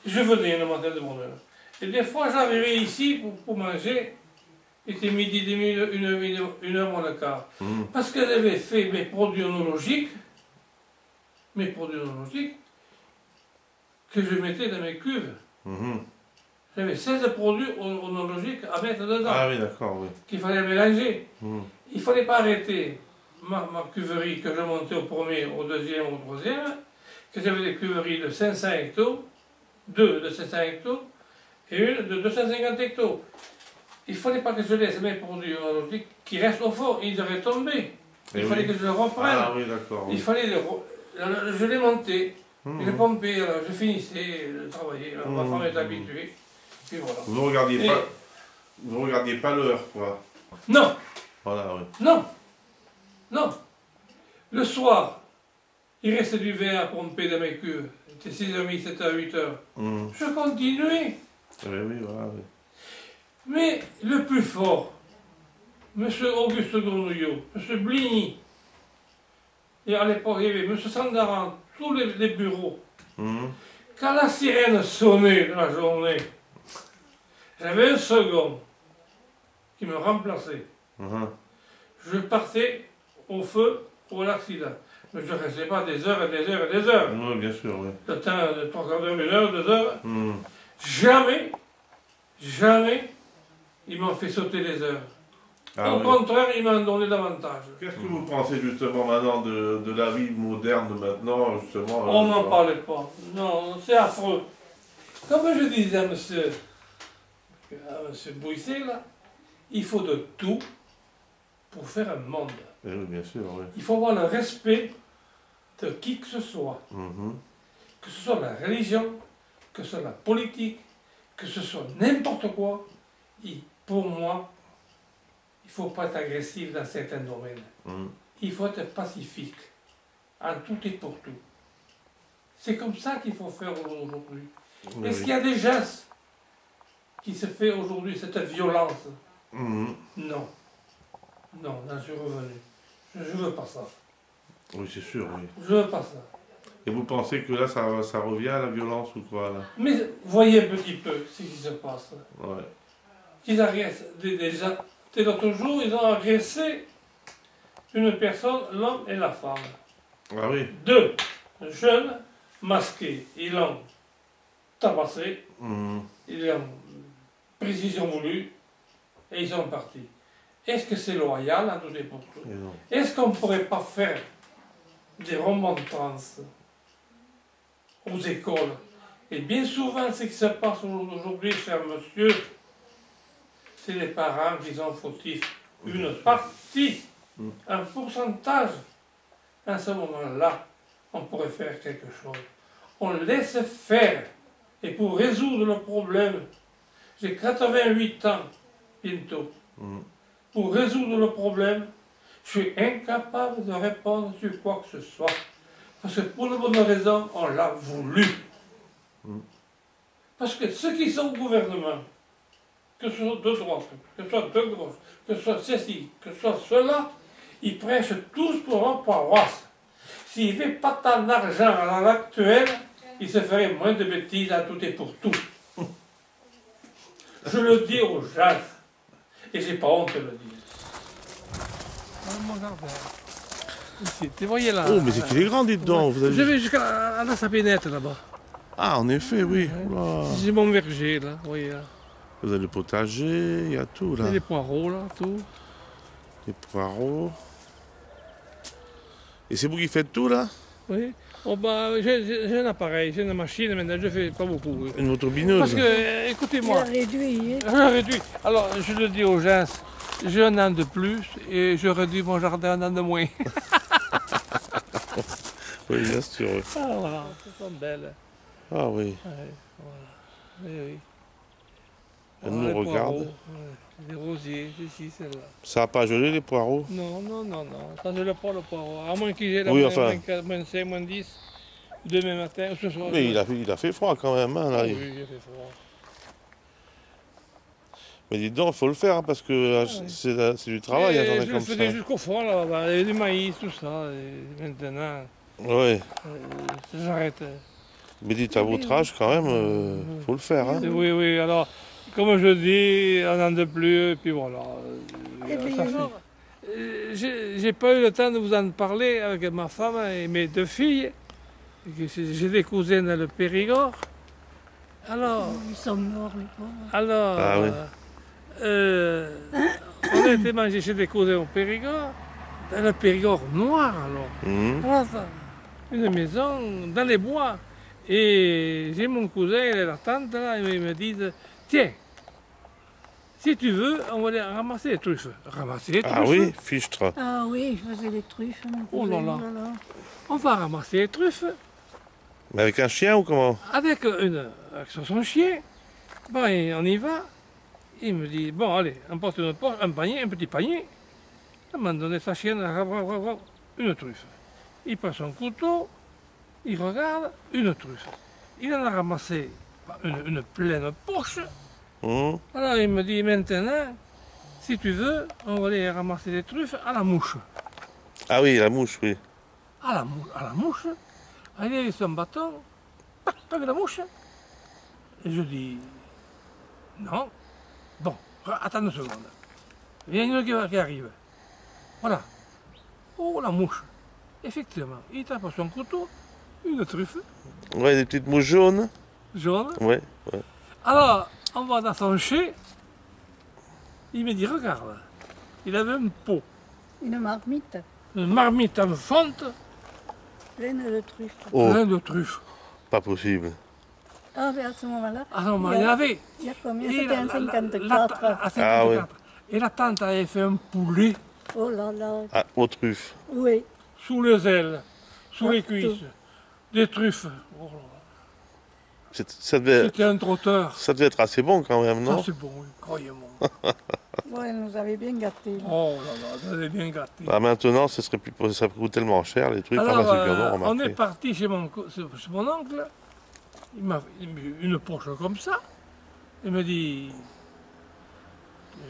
Je venais le matin de bonne heure. Et des fois, j'arrivais ici pour manger. Il était midi et demi, une heure moins le quart. Mhm. Parce que j'avais fait mes produits onologiques, que je mettais dans mes cuves. Mhm. J'avais 16 produits onologiques à mettre dedans, Ah oui, d'accord, oui. qu'il fallait mélanger. Mhm. Il ne fallait pas arrêter ma cuverie que je montais au premier, au deuxième, au troisième, que j'avais des cuveries de 500 hectares, 2 de 500 hectares et une de 250 hectares. Il ne fallait pas que je laisse mes produits onologiques qui restent au fond, ils auraient tombé. Il Eh fallait oui. que je les reprenne. Ah oui, d'accord. Il Oui. fallait je les montais, je les Mhm. pompais, alors je finissais de travailler. Alors, ma Mhm. femme est habituée. Puis voilà. Vous regardiez Et- pas, vous regardiez pas l'heure, quoi. Non, Voilà, oui. non, non. Le soir, il restait du vin à pomper dans mes cuves. C'était 6h30, 7h, 8h. Mhm. Je continuais. Oui, oui, voilà, oui. Mais le plus fort, M. Auguste Gournouillot, M. Bligny, et à l'époque, il y avait M. Sandaran, tous les bureaux. Mhm. Quand la sirène sonnait de la journée, j'avais un second qui me remplaçait. Mhm. Je partais au feu pour l'accident. Mais je ne restais pas des heures et des heures et des heures. Oui, bien sûr, oui. Le temps de 3 quarts d'heure, 1 heure, 2 heures. Mhm. Jamais, jamais, ils m'ont fait sauter les heures. Ah Au oui. contraire, ils m'en donné davantage. Qu'est-ce que vous pensez justement maintenant de la vie moderne de maintenant, justement On n'en parlait pas. Non, c'est affreux. Comme je disais à monsieur Bouisset, là, il faut de tout pour faire un monde. Eh oui, bien sûr, oui. Il faut avoir le respect de qui que ce soit. Mhm. Que ce soit la religion, que ce soit la politique, que ce soit n'importe quoi. Pour moi, il ne faut pas être agressif dans certains domaines. Mhm. Il faut être pacifique, en tout et pour tout. C'est comme ça qu'il faut faire aujourd'hui. Oui, Est-ce oui. qu'il y a des gestes qui se fait aujourd'hui, cette violence? Mhm. Non. Non, j'en suis revenu. Je ne veux pas ça. Oui, c'est sûr, oui. Je ne veux pas ça. Et vous pensez que là, ça revient à la violence ou quoi, là? Mais voyez un petit peu ce qui se passe. Ouais. Ils agressent des gens. Et l'autre jour, ils ont agressé une personne, l'homme et la femme. Ah oui. 2 jeunes masqués. Ils l'ont tabassé, Mhm. ils l'ont précision voulue et ils sont partis. Est-ce que c'est loyal à tout et pour tout? Et non. Est-ce qu'on ne pourrait pas faire des remontrances aux écoles? Et bien souvent, ce qui se passe aujourd'hui, cher monsieur, c'est les parents qui sont fautifs. Une partie, un pourcentage. À ce moment-là, on pourrait faire quelque chose. On laisse faire. Et pour résoudre le problème, j'ai 88 ans bientôt. Mhm. Pour résoudre le problème, je suis incapable de répondre sur quoi que ce soit. Parce que pour une bonne raison, on l'a voulu. Parce que ceux qui sont au gouvernement, que ce soit de droite, que ce soit de gauche, que ce soit ceci, que ce soit cela, ils prêchent tous pour leur paroisse. S'ils n'avaient pas tant d'argent à l'heure actuelle, ils se feraient moins de bêtises à tout et pour tout. Je le dis aux gens. Et j'ai pas honte de le dire. Voilà mon jardin. Ici, tu voyez là. Oh, mais c'est qu'il est grand, dites donc. Vous Je avez... vais jusqu'à la sapinette là-bas. Ah, en effet, oui. Oula. J'ai mon verger là, vous voyez là. Vous avez le potager, il y a tout là. Il y a les poireaux là, tout. Les poireaux. Et c'est vous qui faites tout là? Oui. Oh, bah, j'ai un appareil, j'ai une machine, maintenant je fais pas beaucoup. Oui. Une motobineuse? Parce que, Il a écoutez-moi, réduit. Hein. je réduis. Alors, je le dis aux gens, j'ai un an de plus et je réduis mon jardin un an de moins. Oui, bien sûr. Oui. Ah, voilà, elles sont belles. Ah oui. Ouais, voilà. Oui, oui. Elle Voilà, nous les regarde. poireaux, ouais. Les rosiers, ici, celle-là. Ça n'a pas gelé les poireaux? Non, non, non, non. Ça, je le prends le poireau. À moins qu'il ait la Oui, moins, enfin. moins 5, moins 10, demain matin, ou ce soir. Mais il a fait froid quand même. Hein, là. Oui, il a fait froid. Mais dites donc, il faut le faire hein, parce que c'est du travail, Et une journée je comme le faisais ça. jusqu'au fond, là, bah, il y avait du maïs, tout ça. Et maintenant, Oui. j'arrête. Mais dites à votre âge quand même, faut le faire. Hein. Oui, oui, alors, comme je dis, un an de plus, et puis voilà. Et puis, Ça fait- J'ai pas eu le temps de vous en parler avec ma femme et mes deux filles. J'ai des cousines dans le Périgord. Alors, ils sont morts, les pauvres. alors Ah oui. on a été manger chez des cousins au Périgord, dans le Périgord noir alors. Mhm. Voilà, ça. Une maison dans les bois. Et j'ai mon cousin et la tante là, ils me disent, tiens, si tu veux, on va aller ramasser les truffes. Ramasser les truffes. Ah oui, fichtre. Ah oui, je faisais les truffes. mon Oh là cousin, là. On va ramasser les truffes Mais avec un chien ou comment? avec son chien. Bon, et on y va. Il me dit, bon, allez, on porte un panier, un petit panier. Il m'a donné sa chienne, une truffe. Il prend son couteau, il regarde, une truffe. Il en a ramassé une pleine poche. Mhm. Alors il me dit, maintenant, si tu veux, on va aller ramasser des truffes à la mouche. Ah oui, la mouche, oui. À la mouche. Il avait son bâton, tac, tac, la mouche. Et je dis, non. Bon, attends une seconde. Il y a une qui arrive. Voilà. Oh, la mouche. Effectivement, il tape son couteau, une truffe Ouais, des petites mouches jaunes. jaune. Ouais. Alors, on va dans son chai. Il me dit, regarde, il avait un pot, Une marmite une marmite en fonte, pleine de truffes. Oh, plein de truffes. pas possible. Ah, mais à ce moment-là, Ah non, mais il y en avait. il y a combien? Et C'était en 54. à 54. Ah oui. Et la tante avait fait un poulet Oh là là. Ah, aux truffes. Oui. sous les ailes, sous les Partout. cuisses, des truffes. Oh là là. Ça devait C'était un trotteur. être assez bon quand même, Ça non? c'est bon, oui, croyez-moi. Ouais, elle nous avait bien gâtés. là. Oh là là, ça avait bien gâté. Bah, maintenant, ça coûte tellement cher, les trucs. Alors, Enfin, ceux qui en ont on est remarqué. parti chez mon oncle. Il m'a mis une poche comme ça. Il me dit,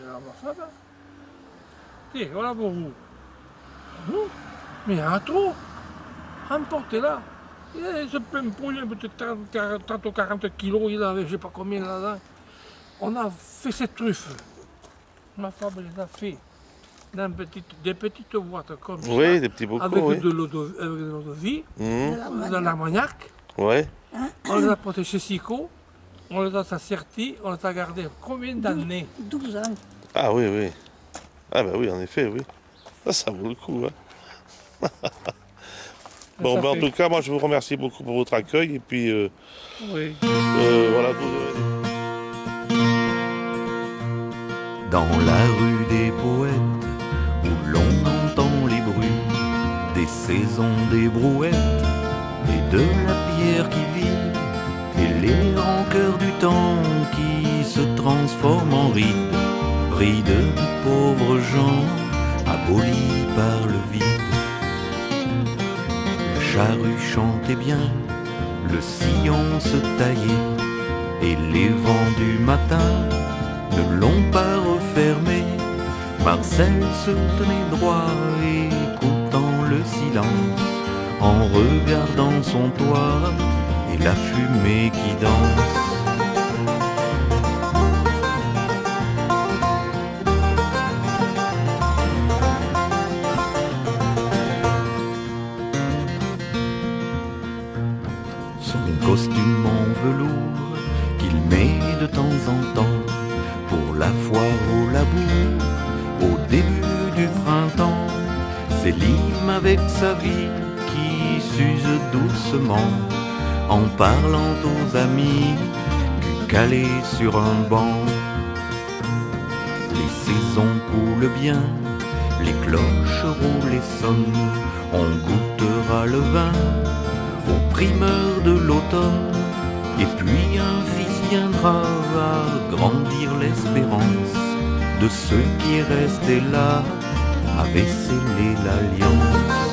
à ma femme, tiens, voilà pour vous. Nous, mais il y en a trop. Emportez-la. Il avait ce plein poulet, peut-être 30 ou 40 kilos, il avait, je ne sais pas combien là-dedans. On a fait cette truffe. Ma femme les a fait dans des petites boîtes comme ça. Oui, des petits bocaux, Avec oui. de l'eau de vie, Mhm. de l'armagnac. Ouais. On les a portés chez Sico, on les a assertis, on les a gardés combien d'années? 12 ans. Ah oui, oui. Ah bah oui, en effet, oui. Ça vaut le coup. Hein. Bon, Ça ben, en fait- tout cas, moi je vous remercie beaucoup pour votre accueil. Et puis, Oui. voilà. Dans la rue des poètes, où l'on entend les bruits des saisons, des brouettes et de la pierre qui vit, et les rancœurs du temps qui se transforment en rides, rides de pauvres gens abolis par le vide. La charrue chantait bien, le sillon se taillait, et les vents du matin ne l'ont pas refermé. Marcel se tenait droit, écoutant le silence, en regardant son toit et la fumée qui danse. costume en velours qu'il met de temps en temps pour la foire au labour. Au début du printemps, c'est Lim avec sa vie qui s'use doucement en parlant aux amis du calé sur un banc. Les saisons coulent bien, les cloches roulent et sonnent, on goûtera le vin aux primeurs de l'automne. Et puis un fils viendra agrandir l'espérance de ceux qui restaient là, avaient scellé l'alliance.